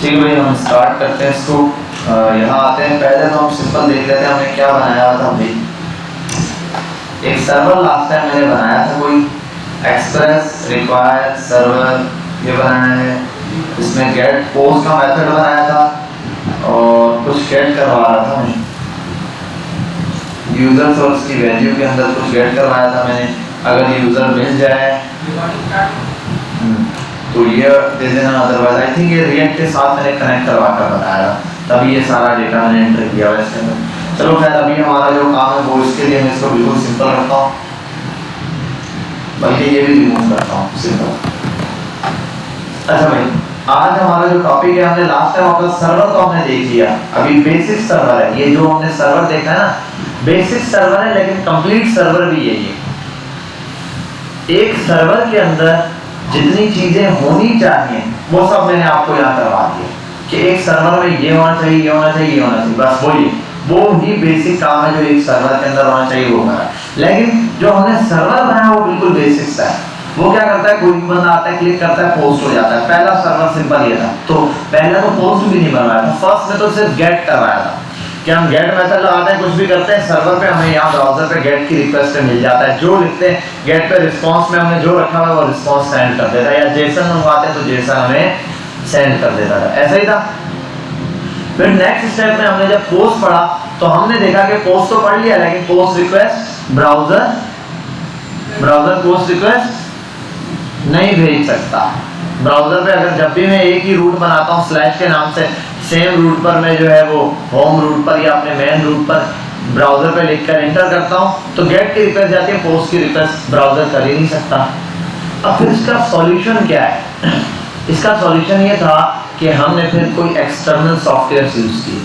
ठीक है भाई, हम स्टार्ट करते हैं इसको। यहाँ आते हैं, पहले तो हम सिंपल देख लेते हैं हमने क्या बनाया था भाई। एक सर्वर लास्ट टाइम मैंने बनाया था, कोई एक्सप्रेस रिक्वायर सर्वर ये बनाया है। इसमें गेट पोस्ट का मेथड बनाया था और कुछ गेट करवा रहा था मैं, यूजर सोर्स की वैल्यू के अंदर कुछ गेट करवाया था मैंने। अगर यूजर मिल जाए तो ये दे देना, अदरवाइज आई थिंक ये रिएक्ट के साथ मैंने कनेक्ट करवा कर बताया, तभी ये सारा डेटा मैंने एंटर किया हुआ इसके अंदर। चलो खैर, अभी हमारा जो काम है वो इसके लिए मैं इसको बिल्कुल सिंपल रखता हूँ, बल्कि ये भी रिमूव करता हूँ सिंपल। अच्छा भाई, आज हमारा जो टॉपिक है, हमने लास्ट टाइम अपना सर्वर तो हमने देख लिया, अभी बेसिक सर्वर है। ये जो हमने सर्वर देखा है ना, बेसिक सर्वर है, लेकिन कंप्लीट सर्वर भी यही है। एक सर्वर के अंदर जितनी चीजें होनी चाहिए वो सब मैंने आपको यहाँ करवा दिया कि एक सर्वर में ये होना चाहिए, ये होना चाहिए, ये होना चाहिए, बस वो ही बेसिक काम है जो एक सर्वर के अंदर होना चाहिए वो करा। लेकिन जो हमने सर्वर बनाया वो बिल्कुल बेसिक सा है। वो क्या करता है, कोई भी बंदा आता है, क्लिक करता है, पोस्ट हो जाता है। पहला सर्वर सिंपल ये था, तो पहले तो पोस्ट भी नहीं बनवाया था, फर्स्ट में तो सिर्फ गेट करवाया था कि हम गेट मेथड लगाते हैं, कुछ भी करते हैं सर्वर पे, हमें यहाँ ब्राउजर पे गेट की रिक्वेस्ट मिल जाता है। जो लिखते हैं गेट पे, रिस्पांस में हमने जो रखा हुआ है वो रिस्पांस सेंड कर देता है, या जेसन मंगवाते हैं तो जेसन हमें सेंड कर देता है। ऐसा ही था। फिर नेक्स्ट स्टेप में हमने जब पोस्ट पढ़ा तो हमने देखा कि पोस्ट तो पढ़ लिया, लेकिन post request browser post request नहीं भेज सकता। ब्राउजर पे अगर जब भी मैं एक ही रूट बनाता हूँ स्लैश के नाम से, सेम रूट पर मैं जो है वो होम रूट पर या अपने मेन रूट पर ब्राउजर पे लिखकर एंटर करता हूँ, तो गेट की रिक्वेस्ट जाती है, पोस्ट की रिक्वेस्ट ब्राउजर कर ही नहीं सकता। अब फिर इसका सॉल्यूशन क्या है? इसका सॉल्यूशन ये था कि हमने फिर कोई एक्सटर्नल सॉफ्टवेयर यूज किए,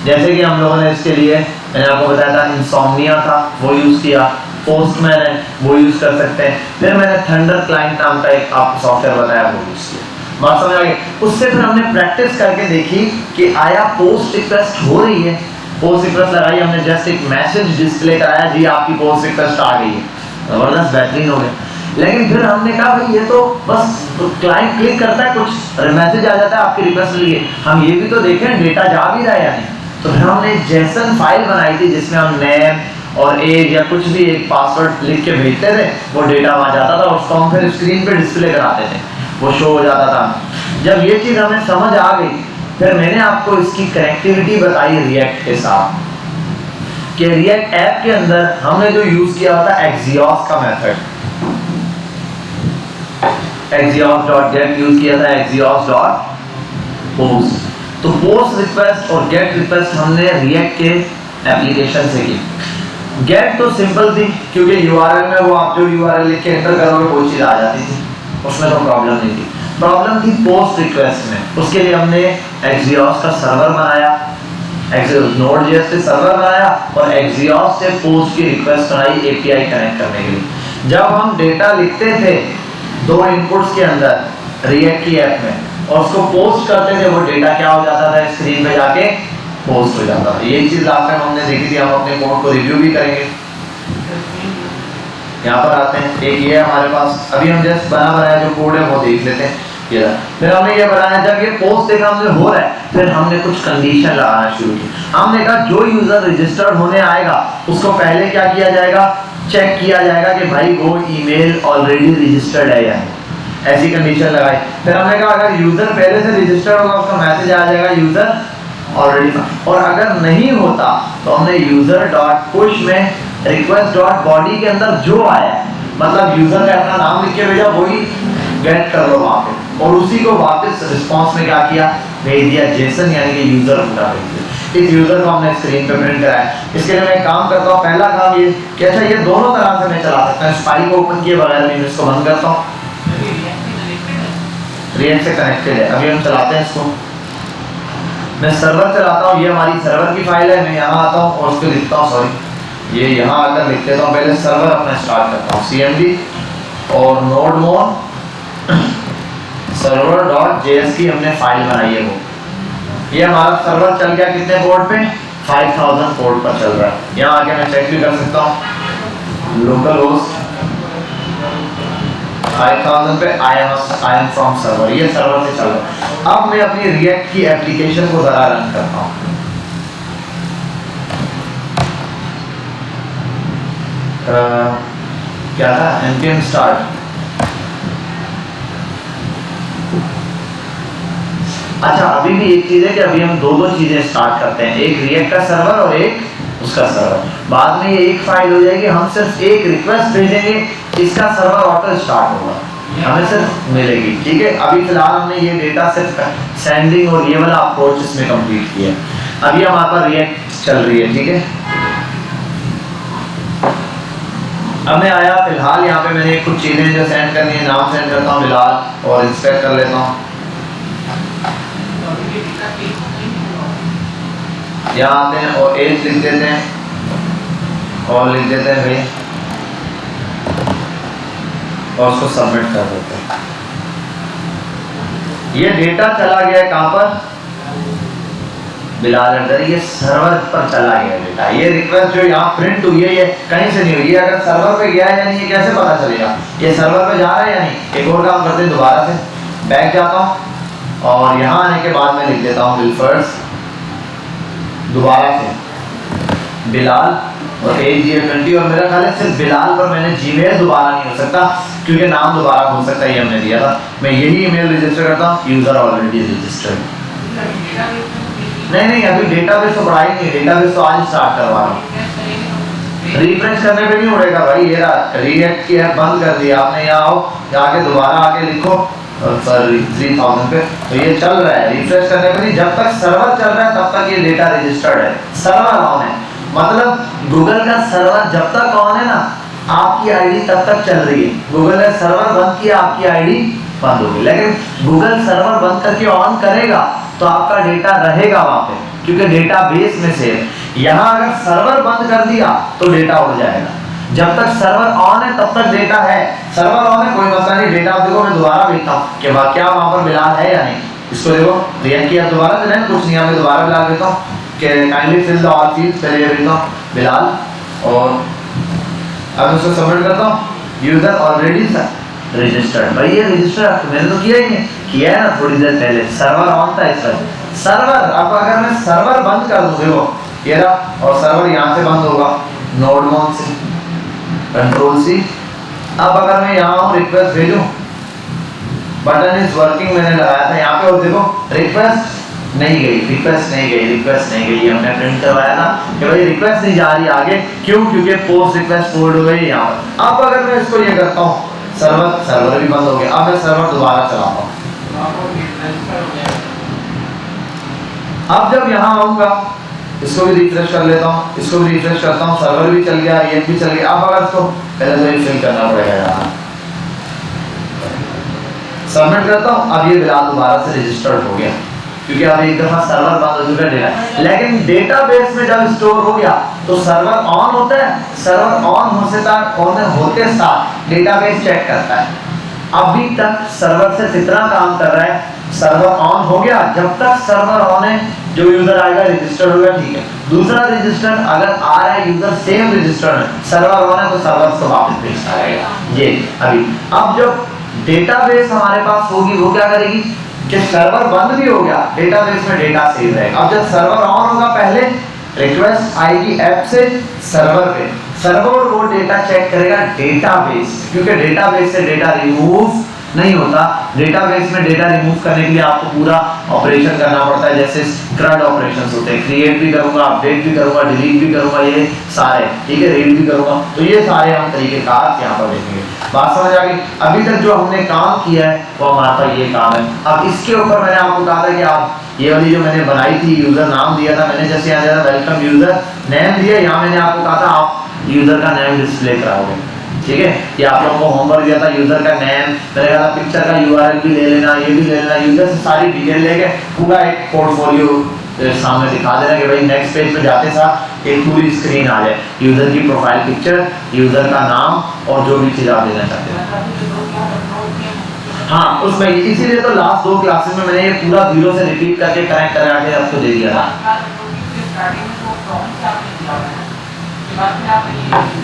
जैसे कि हम लोगों ने इसके लिए, मैंने आपको बताया था इंसोम्निया था, वो यूज किया। पोस्टमैन है, वो यूज कर सकते हैं। फिर मैंने थंडर क्लाइंट नाम का एक आपको सॉफ्टवेयर बताया, वो यूज किया। बात समझ आ गई? उससे फिर हमने प्रैक्टिस करके देखी कि आया पोस्ट रिक्वेस्ट हो रही है, पोस्ट रिक्वेस्ट लगाई हमने, जस्ट एक मैसेज डिस्प्ले कराया, जी आपकी पोस्ट रिक्वेस्ट आ गई है, जबरदस्त बेहतरीन हो गया। लेकिन फिर हमने कहा भाई ये तो बस क्लाइंट क्लिक करता है, कुछ मैसेज आ जाता है आपकी रिक्वेस्ट लिए, हम ये भी तो देखें डेटा जा भी रहा है या नहीं। तो फिर हमने जेसन फाइल बनाई थी जिसमें हम नेम और एज या कुछ भी एक पासवर्ड लिख के भेजते थे, वो डेटा वहाँ जाता था, उसको हम फिर स्क्रीन पे डिस्प्ले कराते थे, वो शो हो जाता था। जब ये चीज़ हमें समझ आ गई, फिर मैंने आपको इसकी कनेक्टिविटी बताई रिएक्ट के साथ, कि रिएक्ट ऐप के अंदर हमने जो यूज किया था एक्सियोस का मेथड, एक्सियोस.गेट यूज किया था, एक्सियोस.पोस्ट। तो पोस्ट रिक्वेस्ट और गेट रिक्वेस्ट हमने रिएक्ट के एप्लीकेशन से की। गेट तो सिंपल थी, क्योंकि यूआरएल में वो आप जो यूआरएल लिख के एंटर करोगे वो चीज़ आ जाती थी, उसमें तो प्रॉब्लम नहीं थी। प्रॉब्लम थी पोस्ट रिक्वेस्ट में। उसके लिए हमने एक्सियोस का सर्वर बनाया, Node.js से सर्वर बनाया और एक्सियोस से पोस्ट की रिक्वेस्ट बनाई एपीआई कनेक्ट करने के लिए। जब हम डेटा लिखते थे दो इनपुट्स के अंदर रिएक्ट की ऐप में और उसको पोस्ट करते थे, वो डेटा क्या हो जाता था, स्क्रीन पे जाके पोस्ट हो जाता था। ये चीज लास्ट टाइम हमने देखी थी, हम अपने कोड को रिव्यू भी करेंगे। यहाँ पर आते हैं, एक ये हमारे पास अभी हम जस्ट बनाया जो कोड है वो देख लेते हैं। ये फिर हमने ये बनाया, जब ये पोस्ट देखा हमने हो रहा है, फिर हमने कुछ कंडीशन लगाना शुरू की। हमने कहा जो यूजर रजिस्टर्ड होने आएगा उसको पहले क्या किया जाएगा, चेक किया जाएगा कि भाई वो ईमेल ऑलरेडी रजिस्टर्ड है या नहीं, ऐसी कंडीशन लगाई। फिर हमने कहा अगर यूजर पहले से रजिस्टर्ड होगा उसका मैसेज आ जाएगा यूजर ऑलरेडी, और अगर नहीं होता तो हमने यूजर डॉट पुश में रिक्वेस्ट डॉट बॉडी के अंदर जो आया, मतलब यूजर ने अपना नाम लिख के भेजा, वही गेट कर लो वहाँ पे, और उसी को वापस रिस्पांस में क्या किया, भेज दिया जेसन, यानी कि यूजर पूरा भेज दिया। इस यूजर को हमने स्क्रीन पे प्रिंट कराया। इसके लिए मैं एक काम करता हूँ, पहला काम ये कि अच्छा ये दोनों तरह से मैं चला सकता हूँ, इस फाइल को ओपन किए बगैर मैं इसको बंद करता हूँ, रिएक्ट से कनेक्टेड है। अभी हम चलाते हैं इसको, मैं सर्वर चलाता हूँ, ये हमारी सर्वर की फाइल है, मैं यहाँ आता हूँ और उसको लिखता हूँ, सॉरी ये यहाँ आकर लिख देता हूँ, पहले सर्वर अपना स्टार्ट करता हूँ, cmd और nodemon server.js की हमने फाइल बनाई है, वो ये हमारा सर्वर चल गया कितने पोर्ट पे, 5000 पोर्ट पर चल रहा है। यहाँ आके मैं चेक भी कर सकता हूँ, लोकल होस्ट 5000 पे आई एम फ्रॉम सर्वर, ये सर्वर से चल रहा है। अब मैं अपनी रिएक्ट की एप्लीकेशन को जरा रन करता हूं। क्या था, npm start। अच्छा, अभी भी एक चीज है कि अभी हम दो चीजें स्टार्ट करते हैं, एक रिएक्ट का सर्वर और एक उसका सर्वर। बाद में ये एक फाइल हो जाएगी, हम सिर्फ एक रिक्वेस्ट भेजेंगे, इसका सर्वर ऑटो स्टार्ट होगा, हमें सिर्फ मिलेगी। ठीक है, अभी फिलहाल हमने ये डेटा सिर्फ सेंडिंग और ये वाला अप्रोच इसमें कंप्लीट किया। अभी हमारे पास रिएक्ट चल रही है। ठीक है, अब मैं आया, फिलहाल यहाँ पे मैंने कुछ चीजें जो सेंड करनी है, नाम सेंड करता हूँ बिलाल और इंस्पेक्ट कर लेता हूँ। यहाँ आते हैं और एज लिख देते हैं और लिख देते हैं भाई, और उसको सबमिट कर देते हैं। ये डेटा चला गया कहाँ पर, बिलाल अंदर, ये सर्वर पर चला गया डेटा। ये रिक्वेस्ट जो यहाँ प्रिंट हुई है ये कहीं से नहीं हुई, अगर सर्वर पे गया है या नहीं ये कैसे पता चलेगा, ये सर्वर पे जा रहा है या नहीं। एक और काम करते हैं, दोबारा से बैक जाता हूँ और यहाँ आने के बाद मैं लिख देता हूँ बिलफर्स, दोबारा से बिलाल और एज 20, और मेरा ख्याल है सिर्फ बिलाल पर मैंने जीमेल दोबारा नहीं हो सकता क्योंकि नाम दोबारा हो सकता है, ये हमने दिया था। मैं यही ईमेल रजिस्टर करता हूँ, यूजर ऑलरेडी रजिस्टर्ड। नहीं, अभी डेटाबेस तो पढ़ाई नहीं, डेटाबेस तो आज स्टार्ट करवा रहा हूँ। रिफ्रेश करने पे नहीं उड़ेगा भाई, ये रिएक्ट की ऐप बंद कर दिया आपने, यहाँ आओ, जाके दोबारा आके लिखो सर 3000 पे, तो ये चल रहा है। रिफ्रेश करने पे नहीं, जब तक सर्वर चल रहा है तब तक ये डेटा रजिस्टर्ड है, सर्वर ऑन है। मतलब गूगल का सर्वर जब तक ऑन है ना, आपकी आईडी तब तक चल रही है। गूगल ने सर्वर बंद किया, आपकी आईडी बंद होगी। लेकिन गूगल सर्वर बंद करके ऑन करेगा तो आपका डेटा रहेगा वहां पे, क्योंकि डेटाबेस में से है। यहाँ अगर सर्वर बंद कर दिया तो डेटा उड़ जाएगा। जब तक सर्वर ऑन है तब तक डेटा है, सर्वर ऑन है कोई मसला नहीं। डेटा देखो, मैं दोबारा भेजता हूँ कि क्या वहां पर बिलाल है या नहीं। इसको देखो, रिएक्ट किया, दोबारा से नहीं कुछ नहीं, मैं दोबारा बिलाल भेजता हूँ कि kindly fill the all fields, पहले भेजता हूँ बिलाल, और अब उसको सबमिट करता हूँ। यूजर ऑलरेडी रजिस्टर्ड, भाई ये रजिस्टर मैंने तो किया ही नहीं, किया है ना थोड़ी देर पहले, सर्वर ऑन था इस पर। सर्वर, अब अगर मैं सर्वर बंद कर दूँ, देखो ये रहा, और सर्वर यहाँ से बंद होगा, नोड मॉन से कंट्रोल सी। अब अगर मैं यहाँ हूँ, रिक्वेस्ट भेजूं, बटन इज वर्किंग मैंने लगाया था यहाँ पे, और देखो रिक्वेस्ट नहीं गई, रिक्वेस्ट नहीं गई, रिक्वेस्ट नहीं गई। हमने प्रिंट करवाया था कि भाई रिक्वेस्ट नहीं जा रही आगे, क्यों, क्योंकि पोस्ट रिक्वेस्ट फोल्ड हो गई यहाँ पर। अब अगर मैं इसको ये करता हूँ, सर्वर भी बंद हो गया। अब मैं सर्वर दोबारा चलाता हूँ, अब जब यहाँ आऊंगा, इसको भी रिफ्रेश कर लेता हूँ, इसको भी रिफ्रेश करता हूँ, सर्वर भी चल गया, ये भी चल गया। अब अगर इसको पहले तो ये फिल करना पड़ेगा, यहाँ सबमिट करता हूँ। अब ये बिलाल दोबारा से रजिस्टर्ड हो गया, क्योंकि अब एक दफा सर्वर बंद हो चुका है डेटा। लेकिन डेटाबेस में जब स्टोर हो गया तो सर्वर ऑन होता है, सर्वर ऑन होते साथ डेटाबेस चेक करता है। अभी तक सर्वर से कितना काम कर रहा है, सर्वर ऑन हो गया, जब तक सर्वर ऑन है जो यूजर आएगा रजिस्टर्ड होगा, ठीक है। दूसरा रजिस्टर अगर आ रहा है, यूजर सेम रजिस्टर है, सर्वर ऑन है, तो सर्वर को वापस भेजता रहेगा। ये अभी, अब जब डेटाबेस हमारे पास होगी, वो क्या करेगी कि सर्वर बंद भी हो गया, डेटाबेस में डेटा सेव रहेगा। अब जब सर्वर ऑन होगा, पहले रिक्वेस्ट आएगी ऐप से सर्वर पे, सर्वर वो डेटा चेक करेगा डेटाबेस, क्योंकि डेटाबेस से डेटा रिमूव नहीं होता। डेटाबेस में डेटा रिमूव करने के लिए आपको पूरा ऑपरेशन करना पड़ता है, जैसे CRUD ऑपरेशंस होते हैं, क्रिएट भी करूंगा, अपडेट भी करूंगा, डिलीट भी करूंगा, ये सारे, ठीक है, रीड भी करूंगा। तो ये सारे हम तरीकेकार यहाँ पर देखेंगे। बात समझ आ गई? अभी तक जो हमने काम किया है वो हमारे पास ये काम है। अब इसके ऊपर मैंने आपको कहा था कि आप ये वाली जो मैंने बनाई थी, यूजर नाम दिया था मैंने, जैसे यहाँ दिया था वेलकम यूजर नेम दिया, यहाँ मैंने आपको कहा था आप यूजर का नेम डिस्प्ले कराओगे, ठीक है। ये आप लोगों को होमवर्क दिया था, यूजर का नेम, मैंने कहा था पिक्चर का URL भी ले लेना, ये भी ले लेना, यूजर से सारी डिटेल लेके पूरा एक पोर्टफोलियो सामने दिखा देना कि भाई नेक्स्ट पेज पे जाते साथ एक पूरी स्क्रीन आ जाए, यूजर की प्रोफाइल पिक्चर, यूजर का नाम और जो भी चीज़ आप देना चाहते हैं। हाँ, उसमें इसीलिए तो लास्ट 2 क्लासेस में मैंने ये पूरा 0 से रिपीट करके कनेक्ट करा के आपको दे दिया था।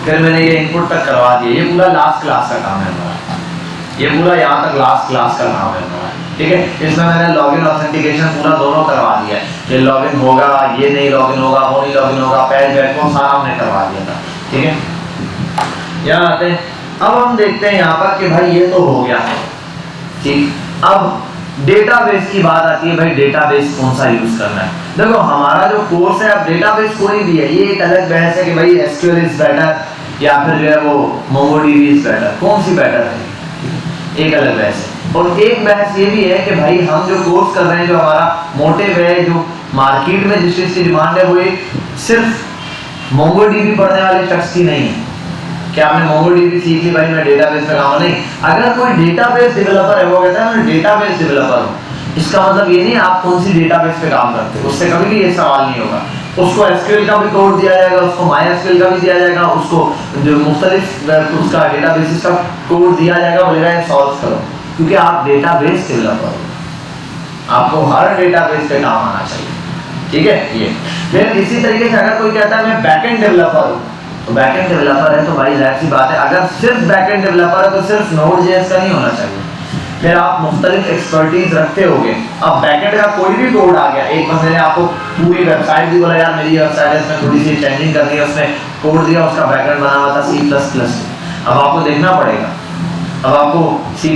फिर मैंने ये इनपुट तक करवा दिया, ये पूरा लास्ट क्लास का काम है हमारा, ये पूरा यहाँ तक लास्ट क्लास का काम है हमारा। ठीक है, इसमें मैंने लॉगिन ऑथेंटिकेशन पूरा दोनों करवा दिया है, ये लॉगिन होगा, ये नहीं लॉगिन होगा, वो नहीं लॉगिन होगा, पेज बैक को सारा हमने करवा दिया था। ठीक है, यहाँ आते हैं, अब हम देखते हैं यहाँ पर कि भाई ये तो हो गया। ठीक, अब डेटाबेस की बात आती है, भाई डेटाबेस कौन सा यूज करना है। देखो हमारा जो कोर्स है, अब डेटाबेस कोई भी है, ये एक अलग बहस है कि भाई एसक्यूएल इज बेटर या फिर जो है वो मोंगोडीबी इज बेटर, कौन सी बेटर है, एक अलग बहस है। और एक बहस ये भी है कि भाई हम जो कोर्स कर रहे हैं, जो हमारा मोटिव है, जो मार्केट में जिस चीज की डिमांड है, वो एक सिर्फ मोंगोडीबी पढ़ने वाले शख्स की नहीं है कि आपने मोंगोडीबी सीख ली, भाई मैं डेटाबेस में काम नहीं। अगर कोई डेटाबेस डेवलपर है, वो कहता है मैं डेटाबेस डेवलपर हूँ, इसका मतलब ये नहीं आप कौन सी डेटाबेस पे काम करते हो, उससे कभी भी ये सवाल नहीं होगा। उसको एसक्यूएल का भी कोड दिया जाएगा, उसको मायएसक्यूएल का भी दिया जाएगा, उसको जो मुख्तलिफ उसका डेटाबेस का कोड दिया जाएगा, बोलेगा ये सॉल्व करो, क्योंकि आप डेटाबेस डेवलपर हो, आपको हर डेटाबेस पे काम आना चाहिए। ठीक है, ये फिर इसी तरीके से अगर कोई कहता है मैं बैकएंड डेवलपर हूँ, तो बैकएंड डेवलपर है तो भाई जाहिर सी बात है, अगर सिर्फ बैकएंड डेवलपर है तो सिर्फ नोड.जेएस का नहीं होना चाहिए, फिर आप मुख्तलिफ एक्सपर्टीज रखते होगे। अब बैकएंड का कोई भी कोड आ गया, एक बार मैंने आपको पूरी वेबसाइट दी, बोला यार मेरी वेबसाइट है, इसमें थोड़ी सी चेंजिंग करनी है, उसमें कोड दिया, उसका बैकएंड बना हुआ था C++। अब आपको देखना पड़ेगा, अब आपको C++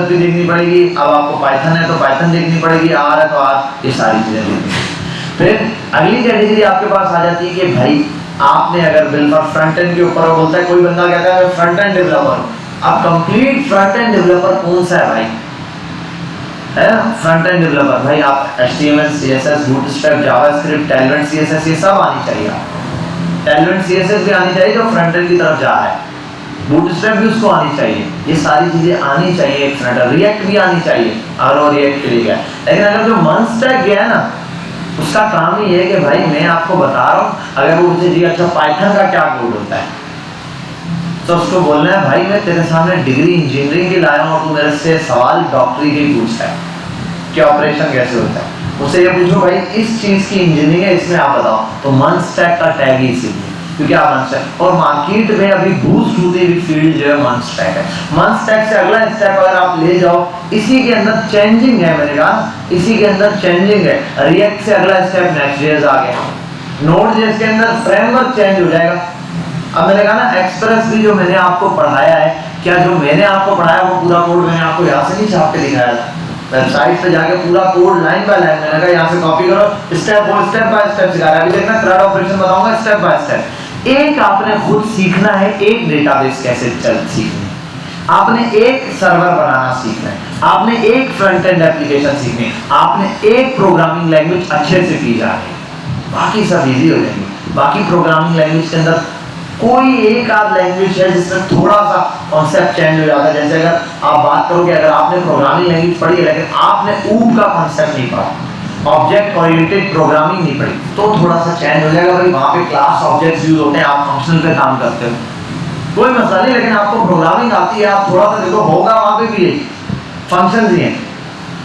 भी देखनी पड़ेगी, अब आपको पाइथन है तो पाइथन देखनी पड़ेगी, R है तो R, ये सारी चीजें देखनी। फिर अगली कैटेगरी आपके पास आ जाती है कि भाई आपने अगर बिल्कुल फ्रंट एंड के ऊपर बोलता है, कोई बंदा कहता है मैं फ्रंट एंड डेवलपर हूं। अब कंप्लीट फ्रंट एंड डेवलपर कौन सा है भाई, है ना फ्रंट एंड डेवलपर, भाई आप HTML CSS bootstrap JavaScript talent CSS ये सब आनी चाहिए, टैलेंट CSS भी आनी चाहिए जो फ्रंट एंड की तरफ जा रहा है, बूटस्ट्रैप भी उसको आनी चाहिए, ये सारी चीजें आनी चाहिए एक फ्रंट एंड। रिएक्ट भी आनी चाहिए अगर वो रिएक्ट के लिए गया, लेकिन अगर जो मंस्टैक गया है ना, उसका काम ही है कि भाई मैं आपको बता रहा हूँ, अगर वो मुझे जी अच्छा पाइथन का क्या कोड होता है, तो उसको बोलना है भाई मैं तेरे सामने डिग्री इंजीनियरिंग की लाया हूँ और तू मेरे से सवाल डॉक्टरी के पूछता है कि ऑपरेशन कैसे होता है, उससे ये पूछो भाई इस चीज की इंजीनियरिंग है, इसमें आप बताओ, तो मंस्टैक का टैग ही इसीलिए, क्योंकि आप मंस्टैक, और मार्केट में अभी बूस्ट होती हुई फील्ड जो है मंस्टैक है। मंस्टैक से अगला स्टेप अगर आप ले जाओ, इसी के अंदर चेंजिंग है, मैंने कहा इसी के अंदर चेंजिंग है। रिएक्ट से अगला स्टेप नेक्स्ट.जेएस आ गया, नोड.जेएस के अंदर फ्रेमवर्क चेंज हो जाएगा। अब मैंने कहा ना एक्सप्रेस भी जो मैंने आपको पढ़ाया है, क्या जो मैंने आपको पढ़ाया वो पूरा कोड मैंने आपको यहाँ से नहीं छाप के दिखाया था, वेबसाइट पे जाके पूरा कोड लाइन बाय लाइन मैंने कहा यहाँ से कॉपी करो, स्टेप बाय स्टेप सिखा रहा है। अभी देखना थ्रेड ऑपरेशन बताऊंगा स्टेप बाय स्टेप। एक आपने खुद सीखना है, एक डेटाबेस कैसे सीखनी है, आपने एक सर्वर बनाना सीखना है, आपने एक फ्रंट एंड एप्लीकेशन सीखनी है, आपने एक प्रोग्रामिंग लैंग्वेज अच्छे से की जानी है, बाकी सब इजी हो जाएंगे। बाकी प्रोग्रामिंग लैंग्वेज के अंदर कोई एक आध लैंग्वेज है जिसमें थोड़ा सा कॉन्सेप्ट चेंज हो जाता है, जैसे अगर आप बात करोगे, अगर आपने प्रोग्रामिंग लैंग्वेज पढ़ी है लेकिन आपने ऊप का कॉन्सेप्ट नहीं पढ़ा, ऑब्जेक्ट ओरिएंटेड प्रोग्रामिंग नहीं पढ़ी, तो थोड़ा सा चेंज हो जाएगा। भाई वहाँ पे क्लास ऑब्जेक्ट्स यूज होते हैं, आप फंक्शनल पे काम करते हो, कोई मसला नहीं, लेकिन आपको प्रोग्रामिंग आती है, आप थोड़ा सा देखो होगा वहाँ पे भी फंक्शंस ही हैं,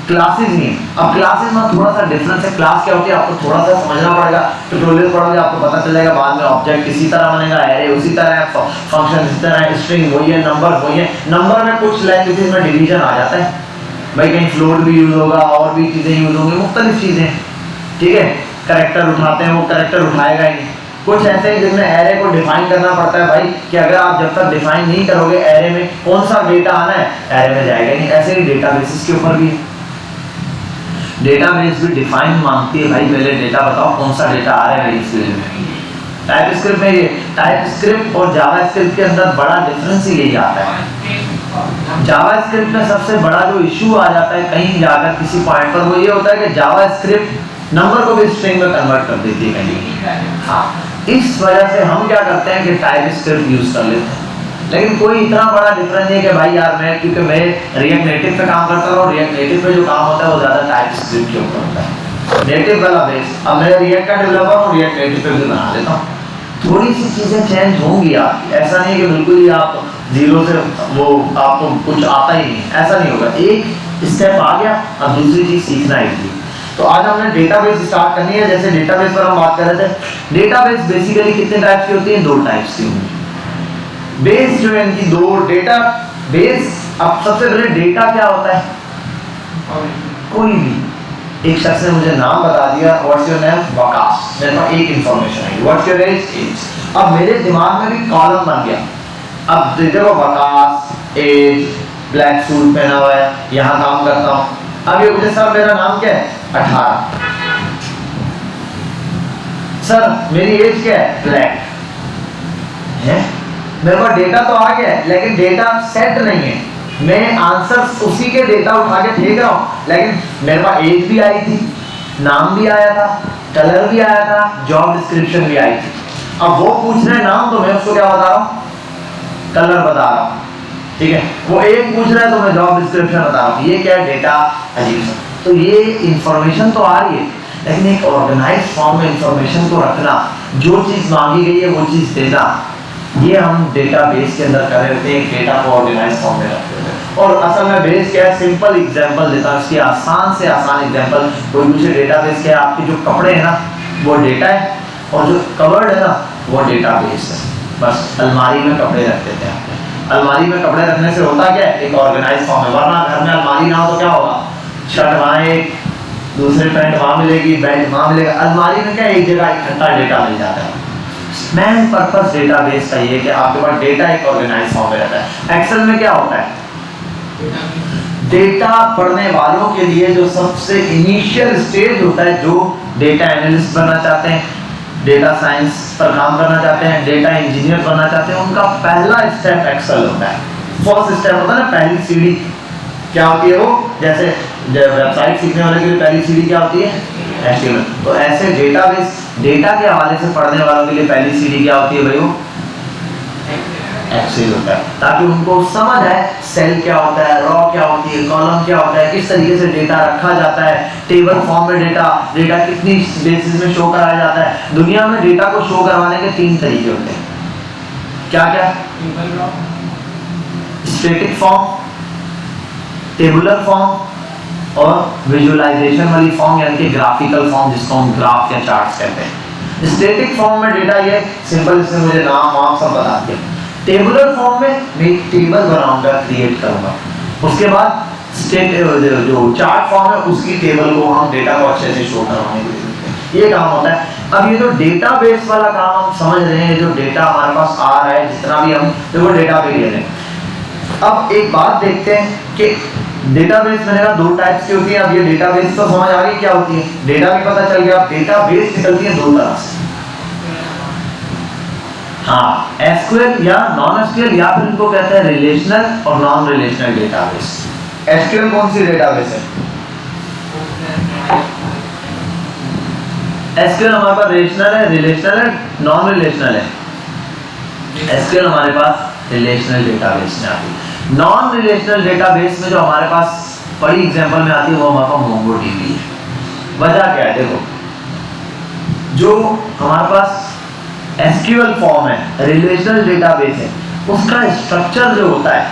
क्लासेस ही हैं। अब क्लासेस में थोड़ा सा डिफरेंस है, क्लास क्या होती है आपको थोड़ा सा समझना पड़ेगा, ट्यूटोरियल पढ़ोगे आपको पता चल जाएगा, बाद में ऑब्जेक्ट इसी तरह बनेगा, एरे उसी तरह है, फंक्शन इसी तरह है, स्ट्रिंग वही है, नंबर वही है। नंबर में कुछ लैंग्वेजेस में डिवीजन आ जाता है, भाई कहीं फ्लोट भी यूज होगा, और भी चीजें यूज होंगी, मुख्तलिफ चीजें, ठीक है। कैरेक्टर उठाते हैं, वो कैरेक्टर उठाएगा ही नहीं। कुछ ऐसे हैं जिनमें एरे को डिफाइन करना पड़ता है भाई, कि अगर आप जब तक डिफाइन नहीं करोगे एरे में कौन सा डेटा आना है, एरे में जाएगा नहीं। ऐसे ही डेटाबेसेस के ऊपर भी डेटाबेस भी डिफाइन मांगती है, भाई पहले डेटा बताओ कौन सा डेटा आ रहा है इस फील्ड में। टाइपस्क्रिप्ट में ये टाइपस्क्रिप्ट और जावास्क्रिप्ट के अंदर बड़ा डिफरेंस ही यही आता है। जावास्क्रिप्ट में सबसे बड़ा जो इशू आ जाता है कहीं जाकर किसी पॉइंट पर, वो ये होता है कि जावास्क्रिप्ट नंबर को भी स्ट्रिंग में कन्वर्ट कर देती है कहीं। हाँ, इस वजह से हम क्या करते हैं कि टाइपस्क्रिप्ट यूज कर लेते हैं, लेकिन कोई इतना बड़ा डिफरेंस नहीं है कि भाई यार मैं, क्योंकि मैं रिएक्ट नेटिव पे काम करता हूँ, रिएक्ट नेटिव पे जो काम होता है वो ज्यादा टाइपस्क्रिप्ट के ऊपर होता है, नेटिव वाला बेस। अब मैं रिएक्ट का डेवलपर हूँ, रिएक्ट नेटिव पे भी बना देता हूँ। थोड़ी सी चीजें चेंज होंगी आपकी, ऐसा नहीं है कि बिल्कुल ही आप जीरो से वो आपको कुछ आता ही नहीं, ऐसा नहीं होगा। एक स्टेप आ गया, अब दूसरी चीज सीखना है थी। तो आज हमने डेटाबेस स्टार्ट करनी है। जैसे डेटाबेस पर हम बात कर रहे थे, डेटाबेस बेसिकली कितने टाइप्स की होती है, 2 टाइप्स की होंगी। बेस जो है इनकी 2 डेटा बेस। अब सबसे पहले डेटा क्या होता है, कोई भी एक शख्स ने मुझे नाम बता दिया, व्हाट्स योर नेम, वकास, मेरे पास एक इंफॉर्मेशन आई, व्हाट्स योर एज, एज। अब मेरे दिमाग में भी कॉलम बन गया। अब देखो वकास, एज, ब्लैक सूट पहना हुआ है, यहाँ काम करता हूँ। अब ये मुझे सर मेरा नाम क्या है, 18, सर मेरी एज क्या है, ब्लैक है। मेरे पास डेटा तो आ गया है लेकिन डेटा सेट नहीं है। मैं आंसर उसी के डेटा उठा के फेंक रहा हूँ, लेकिन मेरे पास एज भी आई थी, नाम भी आया था, कलर भी आया था, जॉब डिस्क्रिप्शन भी आई थी। अब वो पूछ रहे नाम तो मैं उसको क्या बता रहा हूँ, कलर बता रहा हूँ, ठीक है। वो एक पूछ रहा है तो मैं जॉब डिस्क्रिप्शन बता रहा हूँ। ये क्या है, डेटा अजीब सा। तो ये इंफॉर्मेशन तो आ रही है लेकिन एक ऑर्गेनाइज फॉर्म में इंफॉर्मेशन को रखना, जो चीज़ मांगी गई है वो चीज़ देना, ये हम डेटाबेस के अंदर कर रहे होते हैं, डेटा को ऑर्गेनाइज फॉर्म में रखते होते हैं। और असल में बेस क्या है, सिंपल एग्जांपल देता हूँ, इसकी आसान से आसान एग्जांपल। कोई पूछे डेटाबेस क्या है, आपके जो कपड़े हैं ना वो डेटा है, और जो कवर्ड है ना वो डेटाबेस है। बस अलमारी में कपड़े रख देते हैं। अलमारी में कपड़े रखने से होता क्या है, एक ऑर्गेनाइज फॉर्म है। वरना घर में अलमारी ना हो तो क्या होगा, शर्ट वहाँ एक, दूसरे पैंट वहाँ मिलेगी, बेल्ट वहाँ मिलेगा। अलमारी में क्या एक जगह इकट्ठा डेटा मिल जाता है। मेन पर्पस डेटाबेस का ये कि आपके पास डेटा एक ऑर्गेनाइज फॉर्म में रहता है। एक्सेल में क्या होता है, डेटा पढ़ने वालों के लिए जो सबसे इनिशियल स्टेज होता है, जो डेटा एनालिस्ट बनना चाहते हैं, डेटा साइंस पर काम करना चाहते हैं, डेटा इंजीनियर बनना चाहते हैं, उनका पहला स्टेप एक्सेल होता है। फर्स्ट स्टेप होता है ना, पहली सीढ़ी क्या होती है वो, जैसे वेबसाइट सीखने वाले के लिए पहली सीढ़ी क्या होती है, HTML। तो ऐसे डेटाबेस, डेटा के हवाले से पढ़ने वालों के लिए पहली सीढ़ी क्या होती है भाई, वो एक्सेल होता है, ताकि उनको समझ आए सेल क्या होता है, रॉ क्या होती है, कॉलम क्या होता है, किस तरीके से डेटा रखा जाता है, टेबल फॉर्म में डेटा कितनी बेसिस में शो कराया जाता है। दुनिया में डेटा को शो करवाने के 3 तरीके होते हैं। क्या क्या, स्टैटिक फॉर्म, टेबुलर फॉर्म और विजुअलाइजेशन वाली फॉर्म, यानी कि ग्राफिकल फॉर्म, जिसको हम ग्राफ या चार्ट्स कहते हैं। स्टैटिक फॉर्म में डेटा ये सिंपल, इसमें मुझे नाम वाम सब बता दिया। टेबुलर फॉर्म में मैं एक टेबल बनाऊंगा, क्रिएट करूंगा, उसके बाद जो चार्ट फॉर्म है उसकी टेबल को हम डेटा को अच्छे से शो करवाने के लिए ये काम होता है। अब ये जो डेटाबेस वाला काम हम समझ रहे हैं, जो डेटा हमारे पास आ रहा है, जितना भी हम देखो डेटा पे ले रहे हैं। अब एक बात देखते हैं कि डेटाबेस मैंने कहा 2 टाइप्स की होती है। अब ये डेटाबेस तो समझ आ गई क्या होती है, डेटा भी पता चल गया। डेटाबेस निकलती है 2 तरह से, हाँ, एसक्यूएल या नॉन एसक्यूएल, या फिर इनको कहते हैं रिलेशनल और नॉन रिलेशनल डेटाबेस। एसक्यूएल कौन सी डेटाबेस है, एसक्यूएल हमारे पास रिलेशनल है, रिलेशनल है, नॉन रिलेशनल है। एसक्यूएल हमारे पास रिलेशनल डेटाबेस में आती है। नॉन रिलेशनल डेटाबेस में जो हमारे पास बड़ी एग्जांपल में आती है वो हमारे पास मोंगोडीबी है। वजह क्या है, देखो जो हमारे पास एसक्यूएल फॉर्म है, रिलेशनल डेटाबेस है, उसका स्ट्रक्चर जो होता है,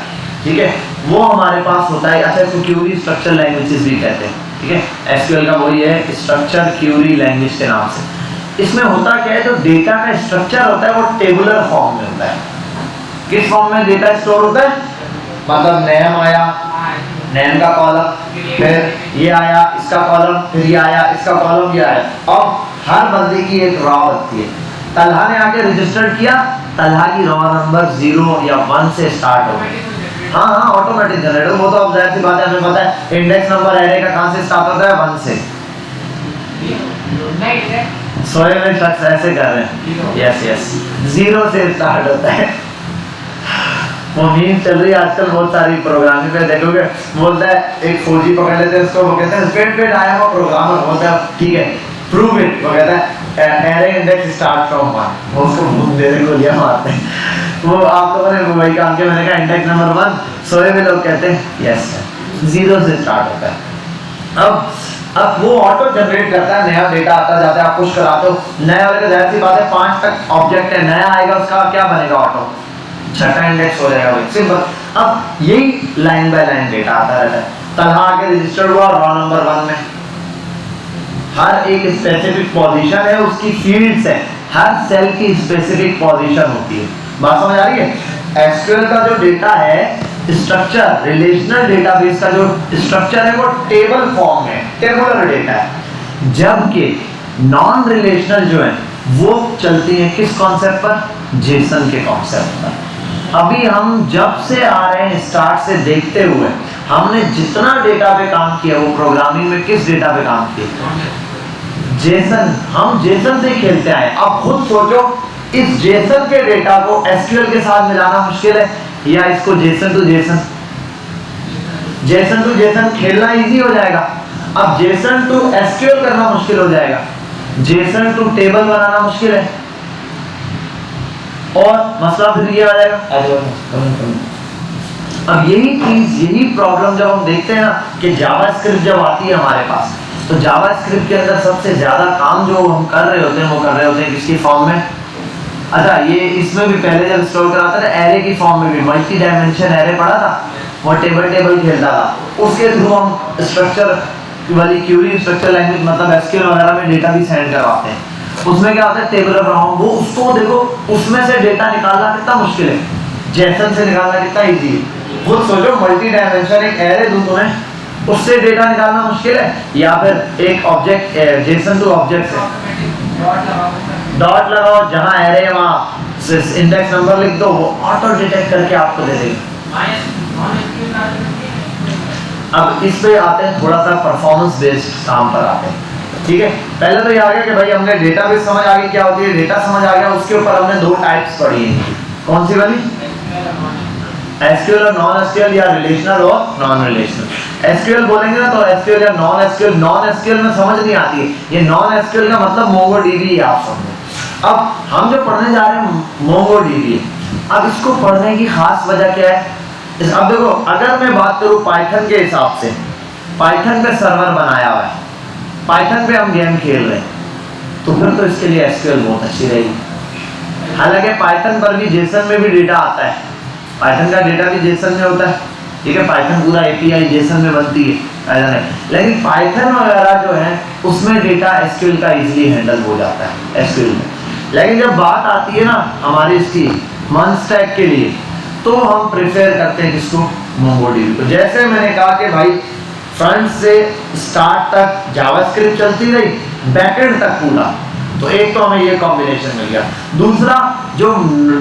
ठीक है, वो हमारे पास होता है। अच्छा, इसको क्यूरी स्ट्रक्चर लैंग्वेजेस भी कहते हैं, ठीक है। एसक्यूएल का वही है, स्ट्रक्चर क्यूरी लैंग्वेज के नाम से। इसमें होता क्या है, जो डेटा का स्ट्रक्चर होता है वो टेबुलर फॉर्म में होता है। किस फॉर्म में डेटा स्टोर होता है, मतलब नेम आया, नेम का कॉलम, फिर ये आया इसका कॉलम, फिर ये आया इसका कॉलम, ये आया। अब हर बंदे की एक रॉ बनती है। तलहा ने आके रजिस्टर किया, तलहा की रॉ नंबर 0 या 1 से स्टार्ट हो गई। हाँ, ऑटोमेटिक जनरेटर, वो तो अब जाहिर सी बात है, हमें पता है इंडेक्स नंबर एरे का कहाँ से स्टार्ट होता है, 1 से। सोए में शख्स ऐसे कर रहे हैं, यस 0 से स्टार्ट होता है। वो मीम चल रही है आजकल बहुत सारी प्रोग्रामिंग पे, देखोगे बोलता है एक फौजी पकड़ लेते हैं उसको, वो कहते हैं वेट आया हुआ प्रोग्रामर, बोलता है ठीक है प्रूव इट, वो कहता है एरे इंडेक्स स्टार्ट फ्रॉम 1, वो उसको दे दे गोलियां मारते हैं। वो आप लोगों ने वही काम किया, मैंने कहा इंडेक्स नंबर 1, सोए में लोग कहते हैं यस 0 से स्टार्ट होता है। अब वो ऑटो जनरेट करता है, नया डेटा आता जाता है, आप पुश कराते हो, नया वाले का जाहिर सी बात है 5 तक ऑब्जेक्ट है, नया आएगा उसका क्या बनेगा, ऑटो छठा इंडेक्स हो जाएगा, सिंपल। अब यही लाइन बाय लाइन डेटा आता रहता है। तलहा आके रजिस्टर्ड हुआ रॉ नंबर 1 में, हर एक स्पेसिफिक पोजीशन है, उसकी फील्ड्स है, हर सेल की स्पेसिफिक पोजीशन होती है। बात समझ आ रही है। एसक्यूएल का जो डेटा है स्ट्रक्चर, रिलेशनल डेटाबेस का जो स्ट्रक्चर है वो टेबल फॉर्म में, टेबुलर डेटा है, जबकि नॉन रिलेशनल जो है वो चलती है किस कॉन्सेप्ट पर, जेसन के कॉन्सेप्ट पर। अभी हम जब से आ रहे हैं स्टार्ट से देखते हुए हमने जितना डेटा पे काम किया वो प्रोग्रामिंग में किस डेटा पे काम किया, जेसन। हम जेसन से खेलते आए। अब खुद सोचो इस जेसन के डेटा को एसक्यूएल के साथ मिलाना मुश्किल है या इसको JSON to JSON, JSON to JSON खेलना इजी हो जाएगा। अब जेसन टू एसक्यूएल करना मुश्किल हो जाएगा, जेसन टू टेबल बनाना मुश्किल है, और मसला फिर ये आ जाएगा। अब यही चीज, यही प्रॉब्लम जब हम देखते हैं ना कि जावास्क्रिप्ट जब आती है हमारे पास, तो जावास्क्रिप्ट के अंदर सबसे ज्यादा काम जो हम कर रहे होते हैं वो कर रहे होते हैं किसकी फॉर्म में, अच्छा ये इसमें भी पहले जब स्टोर कराता था एरे की फॉर्म में भी, मल्टी डायमेंशन एरे पढ़ा था, वो टेबल खेलता था, उसके थ्रू हम स्ट्रक्चर वाली क्यूरी, स्ट्रक्चर लैंग्वेज मतलब एसक्यूएल वगैरह में डेटा भी सेंड करवाते हैं। उसमें क्या होता है, टेबल फॉर्म, वो उसको देखो उसमें से डेटा निकालना कितना मुश्किल है, जेसन से निकालना कितना इजी है। खुद सोचो मल्टी डायमेंशन एक एरे दूं तुम्हें, उससे डेटा निकालना मुश्किल है, या फिर एक ऑब्जेक्ट जेसन टू ऑब्जेक्ट से डॉट लगाओ, जहां एरे है वहां इंडेक्स नंबर लिख दो, वो ऑटो डिटेक्ट करके आपको दे देगा। अब इस पे आते हैं थोड़ा सा परफॉर्मेंस बेस्ड काम पर आते हैं, ठीक है। पहले तो ये आ गया कि भाई हमने डेटाबेस समझ आ गई क्या होती है, डेटा समझ आ गया, उसके ऊपर हमने दो टाइप्स पढ़ी है, कौन सी वाली, एसक्यूएल और नॉन एसक्यूएल, या रिलेशनल और नॉन रिलेशनल। एसक्यूएल बोलेंगे ना तो एसक्यूएल या नॉन एसक्यूएल, नॉन एसक्यूएल में समझ नहीं आती है, ये नॉन एसक्यूएल का मतलब मोंगोडीबी है, आप समझो। अब हम जो पढ़ने जा रहे हैं मोंगोडीबी है। अब इसको पढ़ने की खास वजह क्या है, अब देखो अगर मैं बात करूं पाइथन के हिसाब से, पाइथन पे सर्वर बनाया हुआ है, पाइथन पे हम गेम खेल रहे हैं, तो फिर तो इसके लिए एसक्यूएल बहुत अच्छी रहेगी। हालांकि पाइथन पर भी जेसन में भी डेटा आता है, पाइथन का डेटा भी जेसन में होता है, ठीक है, पाइथन पूरा एपीआई जेसन में बनती है, ऐसा नहीं, लेकिन पाइथन वगैरह जो है उसमें डेटा एसक्यूएल का इजीली हैंडल हो जाता है एसक्यूएल में। लेकिन जब बात आती है ना हमारी इसकी मन स्टैक के लिए, तो हम प्रेफर करते हैं किसको, मोंगोडीबी को। जैसे मैंने कहा कि भाई फ्रंट से स्टार्ट तक जावास्क्रिप्ट चलती रही, बैकएंड तक पूरा, तो एक तो हमें ये कॉम्बिनेशन मिल गया। दूसरा जो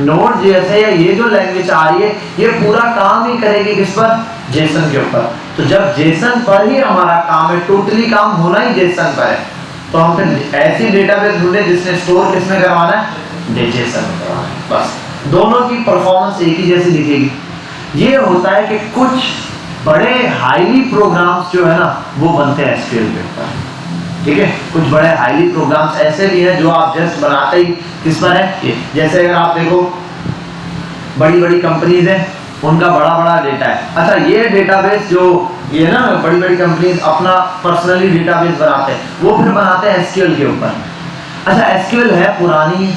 नोड जैसे ये जो लैंग्वेज आ रही है ये पूरा काम ही करेगी किस पर, जेसन के ऊपर। तो जब जेसन पर ही हमारा काम है, टोटली काम होना ही जेसन पर है, तो हम फिर ऐसी डेटाबेस ढूंढे जिसने स्टोर किसमें करवाना है, जेसन में करवाना है, बस। दोनों की परफॉर्मेंस एक ही जैसी दिखेगी। ये होता है कि कुछ बड़े हाईली प्रोग्राम्स जो है ना वो बनते हैं एसक्यूएल के ऊपर, ठीक है। कुछ बड़े हाईली प्रोग्राम्स ऐसे भी हैं जो आप जस्ट बनाते ही किस पर है, जैसे अगर आप देखो बड़ी बड़ी कंपनीज हैं, उनका बड़ा बड़ा डेटा है। अच्छा ये डेटाबेस जो ये ना बड़ी बड़ी कंपनीज अपना पर्सनली डेटाबेस बनाते हैं, वो फिर बनाते हैं एसक्यूएल के ऊपर। अच्छा एसक्यूएल है पुरानी,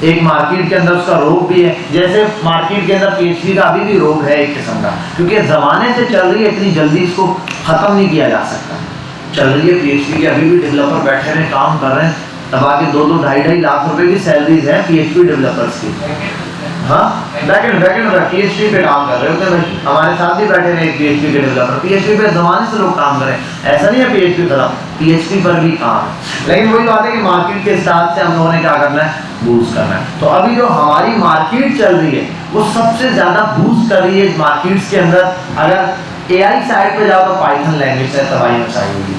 एक मार्केट के अंदर उसका रोग भी है, जैसे मार्केट के अंदर पीएचपी का अभी भी रोग है एक किस्म का, क्योंकि जमाने से चल रही है, इतनी जल्दी इसको खत्म नहीं किया जा सकता। चल रही है पीएचपी के, अभी भी डेवलपर बैठे हैं काम कर रहे हैं, तब आके 2-2 ढाई लाख रुपए की सैलरीज है पीएचपी डेवलपर्स की। हाँ बैकएंड पीएचपी पे काम कर रहे होते हैं भाई, हमारे साथ भी बैठे हैं एक पीएचपी के डेवलपर, पीएचपी पे जमाने से लोग काम कर रहे हैं, ऐसा नहीं है पीएचपी खत्म, पीएचपी पर भी काम है। लेकिन वही बात है कि मार्केट के हिसाब से हम लोगों ने क्या करना है, बूस्ट करना है। तो अभी जो हमारी मार्केट चल रही है वो सबसे ज्यादा बूस्ट कर रही है मार्केट्स के अंदर। अगर एआई साइड पे जाओ तो पाइथन लैंग्वेज है तबाही मचाई होगी,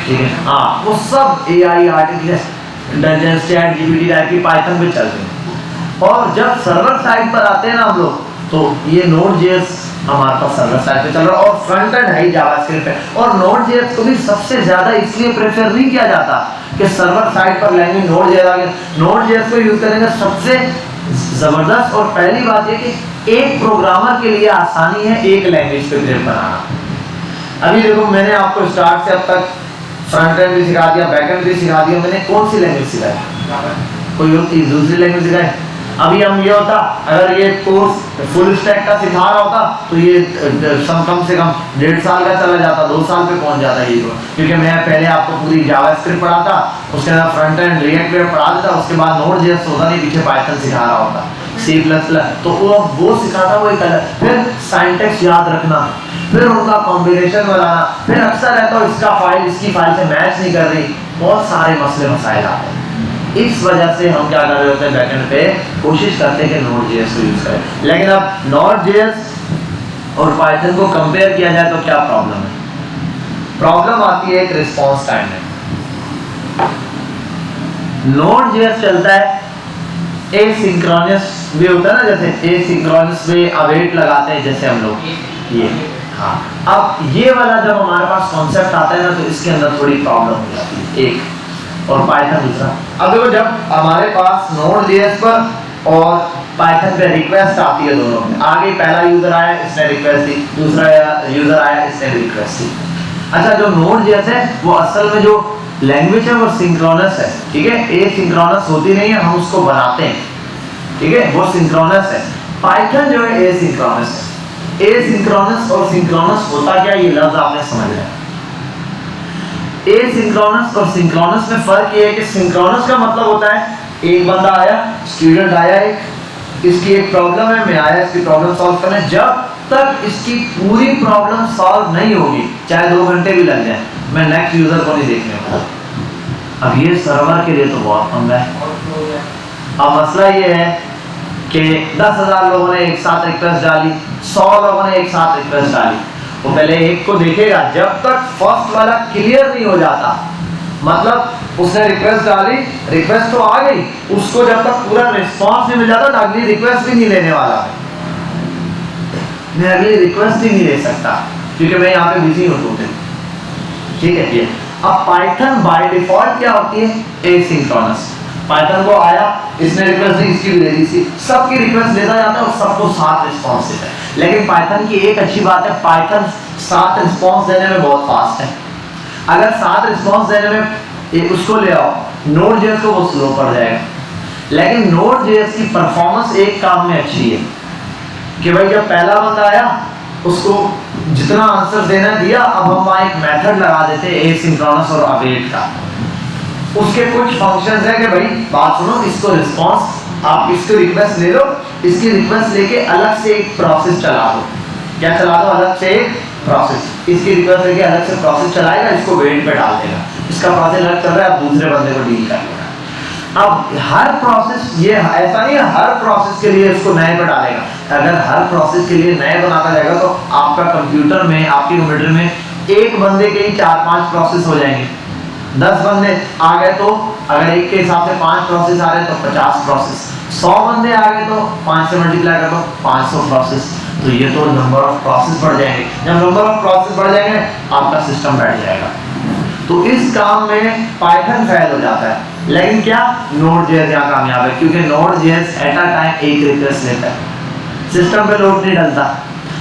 ठीक है। हाँ वो सब AI artificial intelligence chat GPT type की पाइथन पे चल रही है। और जब सर्वर साइड पर आते हैं ना हम लोग, तो ये नोड.जेएस हमारे पास सर्वर साइड पे चल रहा है और फ्रंट एंड है जावास्क्रिप्ट है। और नोड.जेएस को भी सबसे ज्यादा इसलिए प्रेफर नहीं किया जाता कि सर्वर साइड पर लैंग्वेज नोड.जेएस आ गया, नोड.जेएस को यूज करेंगे सबसे जबरदस्त। और पहली बात ये कि एक प्रोग्रामर के लिए आसानी है एक लैंग्वेज पे ग्रिप बनाना। अभी देखो मैंने आपको स्टार्ट से अब तक फ्रंट एंड भी सिखा दिया, बैक एंड भी सिखा दिया, मैंने कौन सी लैंग्वेज सिखाई, कोई होती दूसरी लैंग्वेज सिखाई। अभी हम ये होता अगर ये कोर्स फुल स्टैक का सिखा रहा होता तो ये कम से कम 1.5 साल का चला जाता, 2 साल पे पहुंच जाता ये, क्योंकि मैं पहले आपको पूरी जावास्क्रिप्ट पढ़ाता, उसके बाद फ्रंट एंड रिएक्ट पढ़ा देता, उसके बाद नोड.जेएस होता नहीं, पीछे पाइथन सिखा रहा होता। C++, तो वो सिखाता वो एक अलग, फिर सिंटैक्स याद रखना, फिर उनका कॉम्बिनेशन बनाना, फिर अक्सर है तो इसका फाइल इसकी फाइल से मैच नहीं कर रही, बहुत सारे मसले मसाइल आते हैं। इस वजह से हम क्या कर रहे होते हैं, बैकएंड पे कोशिश करते हैं कि Node.js को यूज करें। लेकिन अब Node.js और पाइथन को कंपेयर किया जाए तो क्या प्रॉब्लम है? प्रॉब्लम आती है एक रिस्पॉन्स टाइम में। Node.js चलता है एसिंक्रोनस वे होता है ना, जैसे एसिंक्रोनस वे अवेट लगाते हैं जैसे हम लोग ये, हाँ। अब ये वाला जब हमारे पास कॉन्सेप्ट आता है ना तो इसके अंदर थोड़ी प्रॉब्लम हो जाती है, एक, और पाइथन दूसरा। अब देखो जब हमारे पास Node.js पर और पाइथन पे रिक्वेस्ट आती है, दोनों में आगे पहला यूजर आया इसने रिक्वेस्ट दी, दूसरा यूजर आया इसने रिक्वेस्ट दी। अच्छा, जो Node.js है वो असल में जो लैंग्वेज है वो सिंक्रोनस है, ठीक है, एसिंक्रोनस होती नहीं है, हम उसको बनाते हैं, ठीक है, वो सिंक्रोनस है। पाइथन जो है एसिंक्रोनस है। एसिंक्रोनस और सिंक्रोनस होता क्या, ये लफ्ज आपने समझ लिया। एसिंक्रोनस और सिंक्रोनस में फर्क ये है कि सिंक्रोनस का मतलब होता है एक बंदा आया, स्टूडेंट आया, एक इसकी एक प्रॉब्लम है, मैं आया इसकी प्रॉब्लम सॉल्व करने, जब तक इसकी पूरी प्रॉब्लम सॉल्व नहीं होगी चाहे 2 घंटे भी लग जाए, मैं नेक्स्ट यूजर को नहीं देखने वाला। अब ये सर्वर के लिए तो बहुत पंगा है। अब मसला ये है कि 10,000 लोगों ने एक साथ रिक्वेस्ट डाली, 100 लोगों ने एक साथ रिक्वेस्ट डाली, वो पहले एक को देखेगा, जब तक फर्स्ट वाला क्लियर नहीं हो जाता, मतलब उसने रिक्वेस्ट डाली, रिक्वेस्ट तो आ गई, उसको जब तक पूरा रिस्पांस नहीं मिल जाता तो अगली रिक्वेस्ट भी नहीं लेने वाला है, मैं अगली रिक्वेस्ट ही नहीं ले सकता क्योंकि मैं यहाँ पे बिजी हूँ टोटल, ठीक है। ये अब पाइथन बाय डिफॉल्ट क्या होती है, एसिंक्रोनस। पाइथन को आया, इसने रिक्वेस्ट दी, इसकी भी दे दी, सबकी रिक्वेस्ट लेता जाता है और सबको साथ रिस्पांस देता है। लेकिन पाइथन की एक अच्छी बात है, पाइथन साथ रिस्पांस देने में बहुत फास्ट है। अगर साथ रिस्पांस देने में उसको ले आओ Node.js को, वो स्लो पड़ जाएगा। लेकिन Node.js की परफॉर्मेंस एक काम में अच्छी है कि भाई जब पहला बंदा आया उसको जितना आंसर देना दिया, अब हम वहाँ एक मेथड लगा देते हैं एसिंक्रोनस और अवेट का। उसके कुछ फंक्शंस है कि भाई बात सुनो, इसको रिस्पांस, आप इसको रिक्वेस्ट ले लो, इसकी रिक्वेस्ट लेके अलग से एक प्रोसेस चला दो। क्या चला दो? अलग से एक प्रोसेस। इसकी रिक्वेस्ट लेके अलग से प्रोसेस चलाएगा, इसको वेट पे डाल देगा, इसका प्रोसेस अलग चल रहा है, अब दूसरे बंदे को डील कर लेगा। अब हर प्रोसेस, ये ऐसा नहीं है हर प्रोसेस के लिए इसको नए पे डालेगा। अगर हर प्रोसेस के लिए नए बनाता जाएगा तो आपका कंप्यूटर में, आपके कंप्यूटर में एक बंदे के ही 4-5 प्रोसेस हो जाएंगे। 10 बंदे आ गए तो अगर एक के हिसाब से 5 प्रोसेस आ रहे तो 50 प्रोसेस, 100 बंदे आ गए तो 5 से मल्टीप्लाई कर दो 500 प्रोसेस, तो ये तो नंबर ऑफ प्रोसेस बढ़ जाएंगे। जब नंबर ऑफ प्रोसेस बढ़ जाएंगे आपका सिस्टम बैठ जाएगा। तो इस काम में पाइथन फेल हो जाता है। लेकिन क्या Node.js यहाँ कामयाब है, क्योंकि Node.js एट अ टाइम एक रिक्वेस्ट लेता है, सिस्टम पे लोड नहीं डलता।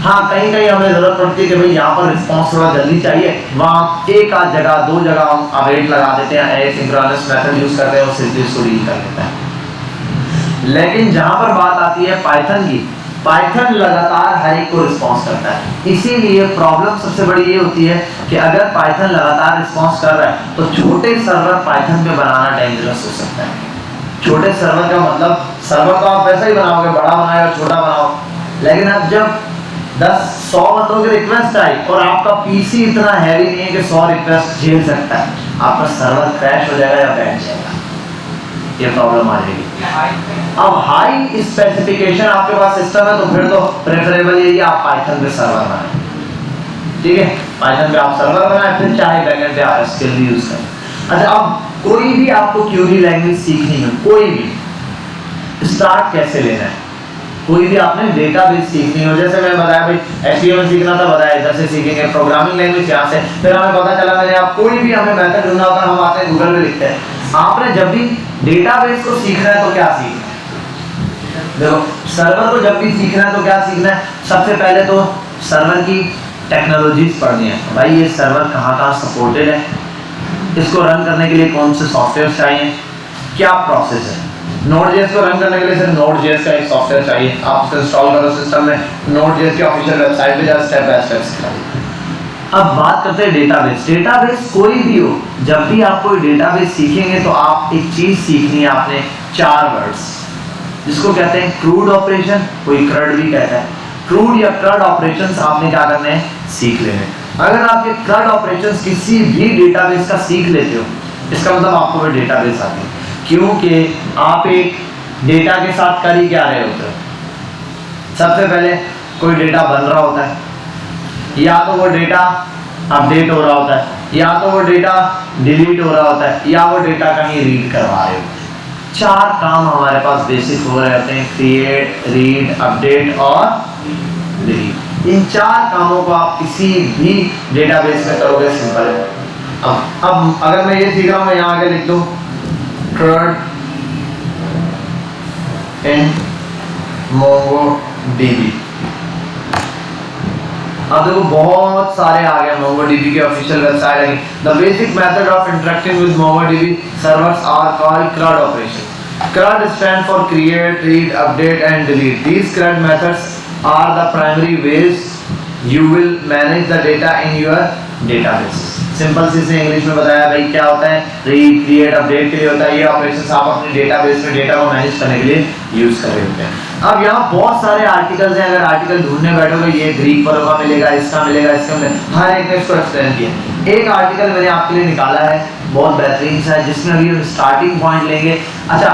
हाँ, कहीं कहीं हमें जरूरत पड़ती है कि भाई यहाँ पर रिस्पांस थोड़ा जल्दी चाहिए, वहाँ एक आध जगह 2 जगह हम अवेट लगा देते हैं, एसिंक्रोनस मेथड यूज करते हैं और सिंपली इसको डील कर लेते हैं। लेकिन जहाँ पर बात आती है पाइथन की, पाइथन लगातार हर एक को रिस्पांस करता है। इसीलिए प्रॉब्लम सबसे बड़ी ये होती है कि अगर पाइथन लगातार रिस्पांस कर रहा है तो छोटे सर्वर पाइथन पे बनाना डेंजरस हो सकता है। छोटे सर्वर का मतलब, सर्वर तो आप वैसा ही बनाओगे, बड़ा बनाओ या छोटा बनाओ, लेकिन अब जब 10-100 बंदों की रिक्वेस्ट आई और आपका पीसी इतना हैवी नहीं है कि 100 रिक्वेस्ट झेल सकता है, आपका सर्वर क्रैश हो जाएगा या बैठ जाएगा, ये प्रॉब्लम आ जाएगी। अब हाई स्पेसिफिकेशन आपके पास सिस्टम है तो फिर तो प्रेफरेबल यही है आप पाइथन पे सर्वर बनाएं, ठीक है, पाइथन पे आप सर्वर बनाएं, फिर चाहे बैकएंड पे आप स्किल भी यूज करें। अच्छा, अब कोई भी आपको क्वेरी लैंग्वेज सीखनी है, कोई भी, स्टार्ट कैसे लेना है? कोई भी आपने डेटाबेस सीखनी हो, जैसे मैं बताया भाई HTML सीखना था, बताया इधर से सीखेंगे, प्रोग्रामिंग लैंग्वेज यहाँ से, फिर हमें पता चला मैंने आप कोई भी हमें मेथड ढूंढना होता है, हम आते हैं गूगल पे लिखते हैं। आपने जब भी डेटाबेस को सीखना है तो क्या सीखना है? देखो, सर्वर को जब भी सीखना है तो क्या सीखना है? सबसे पहले तो सर्वर की टेक्नोलॉजीज पढ़नी है, भाई ये सर्वर कहाँ सपोर्टेड है, इसको रन करने के लिए कौन से सॉफ्टवेयर चाहिए, क्या प्रोसेस है। Node.js को रन करने के लिए सिर्फ Node.js का एक सॉफ्टवेयर चाहिए, आप उसको इंस्टॉल करो सिस्टम में, Node.js की ऑफिशियल वेबसाइट पे जाकर स्टेप बाय स्टेप सिखाइए। अब बात करते हैं डेटाबेस। डेटाबेस कोई भी हो, जब भी आप कोई डेटाबेस सीखेंगे तो आप एक चीज सीखनी है आपने, 4 वर्ड्स। जिसको कहते हैं क्रूड ऑपरेशन, कोई क्रड भी कहता है। क्रूड या क्रड ऑपरेशंस आपने क्या करने हैं, सीख लेने हैं। अगर आप ये क्रड ऑपरेशंस किसी भी डेटाबेस का सीख लेते हो, इसका मतलब आपको वो डेटाबेस आती है, क्योंकि आप एक डेटा के साथ कर ही क्या रहे होते हो। सबसे पहले कोई डेटा बन रहा होता है, या तो वो डेटा अपडेट हो रहा होता है, या तो वो डेटा डिलीट हो रहा होता है, या वो डेटा कहीं रीड करवा रहे हो। 4 काम हमारे पास बेसिक हो रहे होते हैं, क्रिएट, रीड, अपडेट और डिलीट। इन 4 कामों को आप किसी भी डेटाबेस में करोगे, सिंपल है। अब अगर मैं ये सीख रहा हूं, मैं यहाँ आगे लिख दूं CRUD इन MongoDB। अब देखो बहुत सारे आ गए MongoDB के ऑफिशियल वेबसाइट है। The basic method of interacting with MongoDB servers are called CRUD operation. CRUD stands for create, read, update and delete. These CRUD methods are the primary ways you will manage the data in your database. Simple से इसने English में बताया भाई क्या होता है, read, create, update के लिए होता है। ये ऑपरेशंस आप अपने डेटाबेस में डेटा को मैनेज करने के लिए यूज कर रहे होते हैं। अब यहाँ बहुत सारे आर्टिकल्स हैं, अगर आर्टिकल ढूंढने बैठोगे ये ग्रीक वालों का मिलेगा, इसका मिलेगा, इसका मिलेगा, हर एक ने इसको एक्सप्लेन किया। एक आर्टिकल मैंने आपके लिए निकाला है, बहुत बेहतरीन सा है, जिसमें अभी हम स्टार्टिंग पॉइंट लेंगे। अच्छा,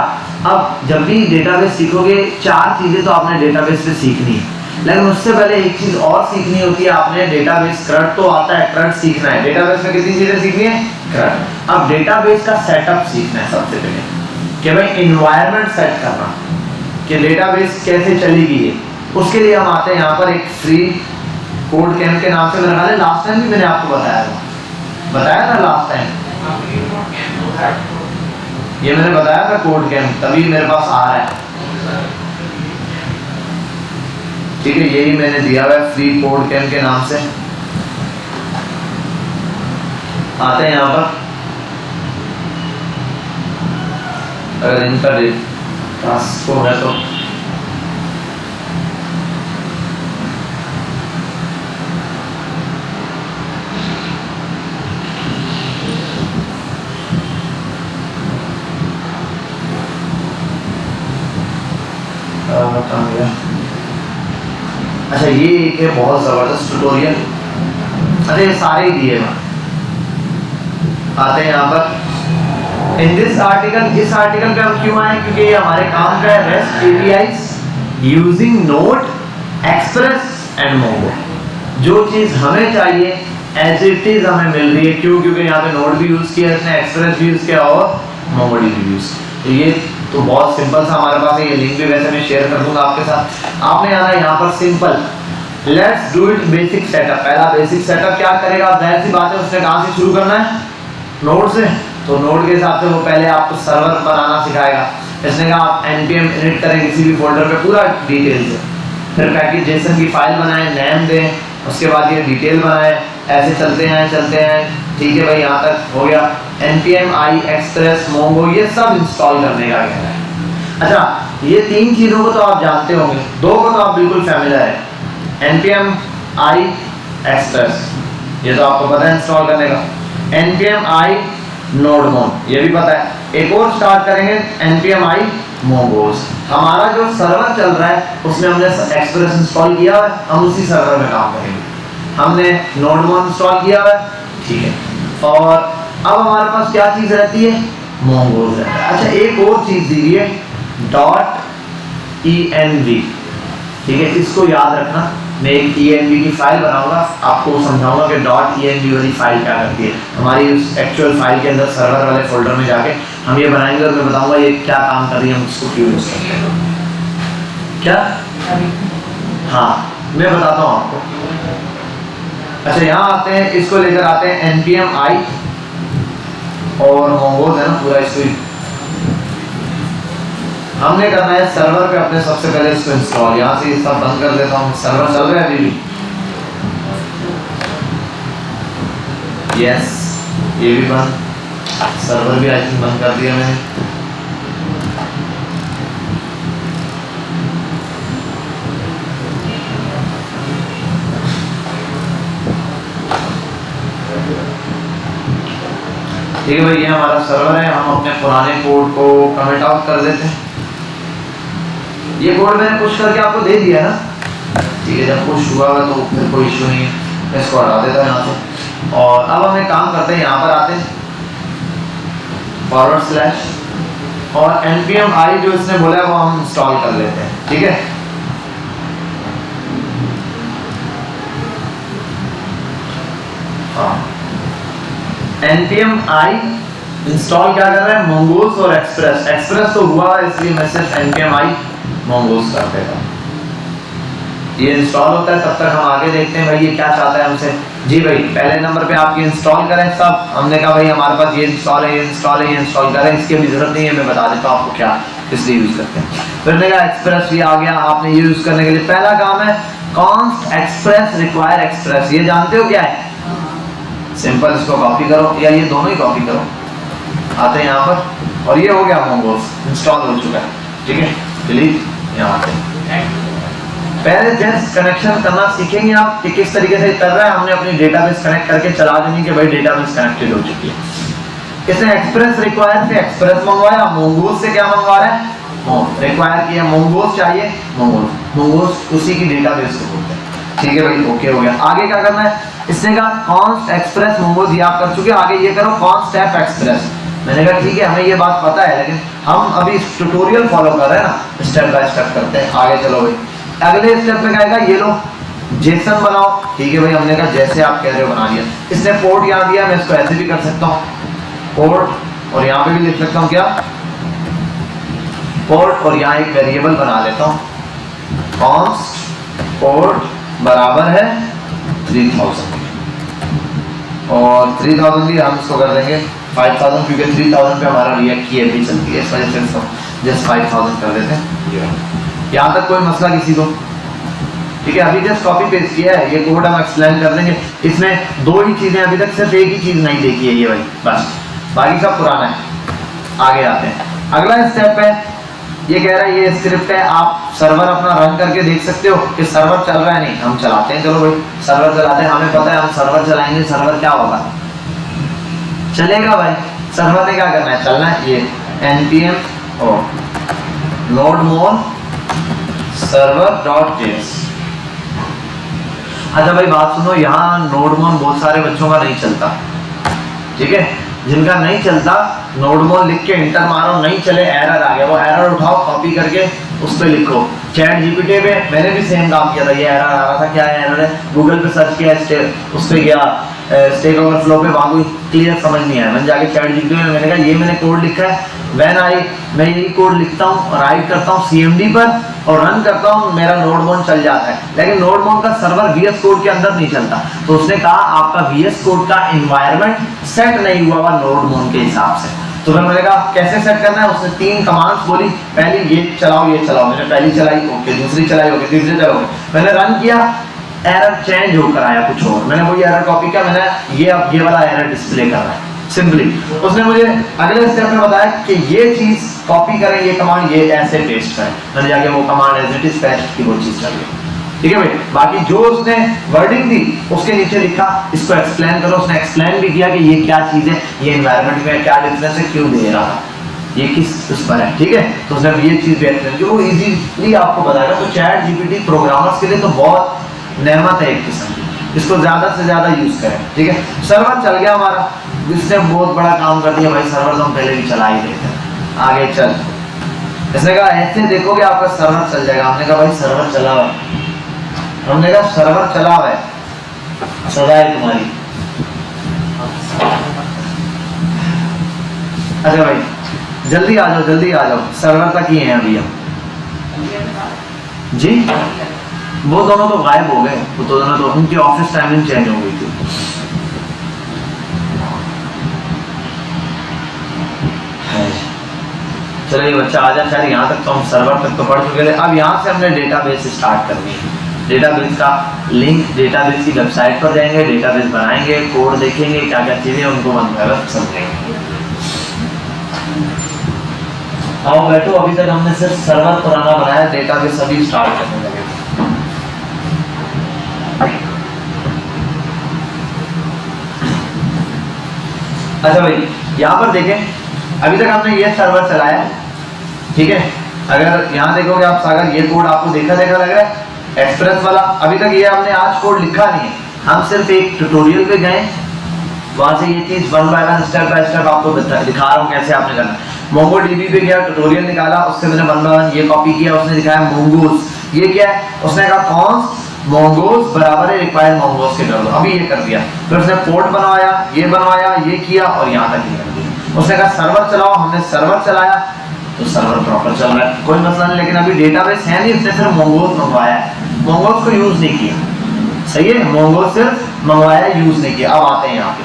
अब जब भी डेटाबेस सीखोगे 4 चीजें तो आपने डेटाबेस पे सीखनी है, लेकिन उससे पहले एक चीज और सीखनी होती है आपने। डेटाबेस CRUD तो आता है, CRUD सीखना है। डेटाबेस में कितनी चीजें सीखनी है, CRUD। अब डेटाबेस का सेटअप सीखना है सबसे पहले, कि भाई एनवायरनमेंट सेट करना, कि डेटाबेस कैसे चलेगी ये। उसके लिए हम आते हैं यहाँ पर एक फ्री कोड कैम्प के नाम से मेरा ख्याल है लास्ट टाइम भी मैंने आपको बताया था लास्ट टाइम, ये मैंने बताया था कोड कैम्प, तभी मेरे पास आ रहा है। ठीक है, यही मैंने दिया हुआ है फ्री कोड कैम्प के नाम से। आते हैं यहाँ पर, अगर इनका टास्क को है तो कहाँ गया। अच्छा, ये एक है बहुत जबरदस्त ट्यूटोरियल। अरे सारे ही दिए हैं। आते हैं यहाँ पर इन दिस आर्टिकल। इस आर्टिकल पे हम क्यों आए, क्योंकि ये हमारे काम का है REST APIs using node, express and Mongo. जो चीज हमें चाहिए एज इट इज हमें मिल रही है। क्यों, क्योंकि यहाँ पे नोड भी यूज किया, इसने एक्सप्रेस भी यूज किया और MongoDB भी यूज। तो ये तो बहुत सिंपल सा हमारे पास है। ये लिंक भी वैसे मैं शेयर कर दूंगा आपके साथ। आपने आना है यहाँ पर simple, let's do it basic setup. पहला बेसिक सेटअप क्या करेगा, जाहिर सी बात है उसने कहाँ से शुरू करना है, नोड से। तो नोड के हिसाब से वो पहले आपको सर्वर बनाना सिखाएगा। इसने कहा आप npm init करें किसी भी फोल्डर पे पूरा डिटेल से, फिर पैकेज जेसन की फाइल बनाएं, नेम दें, उसके बाद ये डिटेल बनाएं, ऐसे चलते हैं। ठीक है भाई, यहाँ तक हो गया। npm i, एक्सप्रेस, मोंगो, ये सब इंस्टॉल करने का कहना है। अच्छा, ये 3 चीज़ों को तो आप जानते होंगे, 2 को तो आप बिल्कुल फैमिलियर है। npm i, एक्सप्रेस, ये तो आपको पता है इंस्टॉल करने का। npm i नोडमोन, ये भी पता है। एक और स्टार्ट करेंगे npm i मोंगोज। हमारा जो सर्वर चल रहा है उसमें हमने एक्सप्रेस इंस्टॉल किया है, हम उसी सर्वर में काम करेंगे। हमने नोडमोन इंस्टॉल किया है, ठीक है। और अब हमारे पास क्या चीज रहती है, मोंगोज रहता है। अच्छा, एक और चीज दी है .env, ठीक है, इसको याद रखना। मैं एक env की फाइल बनाऊंगा, आपको समझाऊंगा कि .env वाली फाइल क्या करती है। हमारी उस एक्चुअल फाइल के अंदर सर्वर वाले फोल्डर में जाके हम ये बनाएंगे और मैं बताऊंगा ये क्या काम कर रही है, हम इसको क्यों यूज करते हैं। क्या, हाँ मैं बताता हूँ आपको। अच्छा, यहाँ आते हैं, इसको लेकर आते हैं npm i और मोंगोज है ना पूरा। इसको हमने करना है सर्वर पे अपने सबसे पहले इसको इंस्टॉल। यहाँ से इसका बंद कर देता हूँ, सर्वर चल रहा है अभी भी। यस, ये भी बंद, सर्वर भी आई थिंक बंद कर दिया मैंने। ठीक है भाई, ये हमारा सर्वर है। हम अपने पुराने कोड को कमिट आउट कर देते हैं। ये कोड मैंने पुश करके आपको दे दिया ना, ठीक है। जब पुश हुआ तो फिर कोई इशू नहीं है, इसको हटा देता है यहाँ से। और अब हम एक काम करते हैं, यहाँ पर आते हैं / और npm i जो इसने बोला है वो हम इंस्टॉल कर लेते हैं, ठीक है। npm i इंस्टॉल क्या कर रहा है, mongoose और एक्सप्रेस तो हुआ इसलिए मैं सिर्फ npm i mongoose कर देता हूँ। ये इंस्टॉल होता है, तब तक हम आगे देखते हैं भाई ये क्या चाहता है हमसे। जी भाई पहले नंबर पे आप ये इंस्टॉल करें सब, हमने कहा भाई हमारे पास ये इंस्टॉल है, ये इंस्टॉल है, ये इंस्टॉल करें, इसकी भी जरूरत नहीं है, मैं बता देता हूँ आपको क्या किस लिए यूज करते हैं। फिर मैंने कहा एक्सप्रेस भी आ गया, आपने ये यूज करने के लिए पहला काम है const express require express, ये जानते हो क्या है? सिंपल इसको कॉपी करो या ये दोनों ही कॉपी करो, आते हैं यहाँ पर, और ये हो गया mongoose इंस्टॉल हो चुका है, ठीक है। डिलीट यहाँ आते हैं। पहले जस्ट कनेक्शन करना सीखेंगे आप कि किस तरीके से कर रहा है। हमने अपनी डेटाबेस कनेक्ट करके चला देनी कि भाई डेटाबेस कनेक्टेड हो चुकी है। इसने एक्सप्रेस रिक्वायर से एक्सप्रेस मंगवाया, mongoose से क्या मंगवा रहा है, रिक्वायर किया mongoose चाहिए, mongoose उसी की डेटाबेस को बोलते हैं, ठीक है भाई। ओके हो गया। आगे क्या करना है, इसने कहा const express mongoose ये आप कर चुके, आगे ये करो const app express। मैंने कहा ठीक है हमें ये बात पता है, लेकिन हम अभी ट्यूटोरियल फॉलो कर रहे हैं ना, स्टेप बाय स्टेप करते हैं। आगे चलो भाई, अगले स्टेप पे क्या आएगा, ये लो जेसन बनाओ, ठीक है भाई। हमने कहा जैसे आप कह रहे हो बना दिया। इसने पोर्ट यहाँ दिया, मैं इसको ऐसे भी कर सकता हूँ पोर्ट, और यहाँ पे भी लिख सकता हूँ क्या पोर्ट, और यहाँ एक वेरिएबल बना लेता हूँ const पोर्ट बराबर है 3000, और 3000 भी हम इसको कर देंगे 5000, क्योंकि 3000 पे हमारा रिएक्ट की भी चलती है, इस वजह से इसको जस्ट 5000 कर देते हैं। यहाँ तक कोई मसला किसी को, ठीक है। अभी जस्ट कॉपी पेस्ट किया है, ये कोड हम एक्सप्लेन कर देंगे। इसमें दो ही चीजें अभी तक, सिर्फ एक ही चीज नहीं देखी है ये भाई, बस बाकी सब पुराना है। आगे आते हैं, अगला स्टेप है, ये कह रहा है ये स्क्रिप्ट है, आप सर्वर अपना रन करके देख सकते हो कि सर्वर चल रहा है नहीं। हम चलाते हैं, चलो भाई सर्वर चलाते हैं, हमें पता है हम सर्वर चलाएंगे, सर्वर क्या होगा, चलेगा भाई। सर्वर ने क्या करना है, चलना है ये npm o nodemon server.js। अच्छा भाई बात सुनो, यहाँ नोडमोन बहुत सारे बच्चों का नहीं चलता, ठीक है। जिनका नहीं चलता नोडमोन लिख के इंटर मारो, नहीं चले एरर आ गया, वो एरर उठाओ कॉपी करके उस पर लिखो। चैट जीपीटी पे मैंने भी सेम काम किया था, ये एरर आ रहा था, क्या एरर है, गूगल पे सर्च किया, उस पर गया स्टैक ओवरफ्लो पे, वहाँ कोई क्लियर समझ नहीं आया, मैंने जाके चैट जीपीटी में मैंने कहा ये मैंने कोड लिखा है, मैं यही कोड लिखता हूँ, राइट करता हूँ CMD पर और रन करता हूँ, मेरा नोडमोन चल जाता है। लेकिन नोडमोन का सर्वर VS कोड के अंदर नहीं चलता, तो उसने कहा आपका VS कोड का एनवायरनमेंट सेट नहीं हुआ हुआ नोडमोन के हिसाब से। तो फिर मैंने कहा कैसे सेट करना है, उसने 3 कमांड्स बोली, पहली ये चलाओ, ये चलाओ, मैंने पहली चलाई ओके, दूसरी चलाई ओके, तीसरी चलाई ओके, मैंने रन किया, एरर चेंज होकर आया कुछ और, मैंने वही एरर कॉपी किया, मैंने ये अब ये वाला एरर डिस्प्ले कर रहा है सिंपली। उसने मुझे अगले स्टेप में बताया कि ये चीज कॉपी करें, ये कमांड ये ऐसे पेस्ट करें, मैंने जाके वो command as it is paste की वो चीज कर ली, ठीक है भाई। बाकी जो उसने वर्डिंग दी उसके नीचे लिखा इसको एक्सप्लेन करो, उसने एक्सप्लेन भी किया कि ये क्या चीज है, ये एनवायरनमेंट में क्या डिफरेंस है, क्यों दे रहा था, ये किस उस पर है, ठीक है। तो उसने ये चीज भी एक्सप्लेन की, वो इजीली आपको बताएगा। तो चैट जीपीटी प्रोग्रामर्स के लिए तो बहुत नेमत है एक किस्म की, इसको ज्यादा से ज्यादा यूज करें, ठीक है। सर्वर चल गया हमारा, इसने बहुत बड़ा काम कर दिया भाई, सर्वर तो हम पहले भी चला ही रहे थे। आगे चल, इसने कहा ऐसे देखोगे आपका सर्वर चल जाएगा, हमने कहा भाई सर्वर चला हुआ है, हमने कहा सर्वर चला हुआ है, सजा है तुम्हारी। अच्छा भाई जल्दी आ जाओ, जल्दी आ जाओ, सर्वर तक ही हैं अभी हम जी। वो दोनों तो गायब हो गए, वो तो दोनों तो उनकी ऑफिस टाइमिंग चेंज हो गई थी। चलो ये बच्चा आ जाए, शायद यहाँ तक तो हम सर्वर तक तो पढ़ चुके थे। अब यहाँ से हमने डेटाबेस स्टार्ट करनी है, डेटाबेस का लिंक, डेटाबेस की वेबसाइट पर जाएंगे, डेटाबेस बनाएंगे, कोड देखेंगे, क्या क्या चीजें उनको समझेंगे। आओ बैठो, अभी तक हमने सिर्फ सर्वर पुराना बनाया, डेटाबेस अभी स्टार्ट करने लगे। अच्छा भाई यहाँ पर देखें, अभी तक हमने ये सर्वर चलाया, ठीक है। अगर यहाँ देखोगे आप सागर, ये कोड आपको देखा लग रहा है एक्सप्रेस वाला, अभी तक ये हमने आज कोड लिखा नहीं है, हम सिर्फ एक ट्यूटोरियल पे गए, वहां से ये चीज one by one step by step आपको दिखा रहा हूँ कैसे आपने करना। मोंगोडीबी पे गया, ट्यूटोरियल निकाला, उससे मैंने वन बाय वन ये कॉपी किया, उसने दिखाया मोंगोज, ये क्या है, उसने कहा कॉन्स्ट मोंगोज बराबर है रिक्वायर्ड मोंगोज के कर दो, अभी ये कर दिया, फिर उसने पोर्ट बनवाया, ये किया और यहाँ तक ये कर दिया। उसने कहा सर्वर चलाओ, हमने सर्वर चलाया तो सर्वर प्रॉपर चल रहा है, कोई मसला नहीं, लेकिन अभी डेटाबेस है नहीं, उसने सिर्फ मोंगोज मंगवाया है, मोंगोज को यूज नहीं किया, सही है, मोंगोज सिर्फ मंगवाया यूज नहीं किया। अब आते हैं यहाँ पे,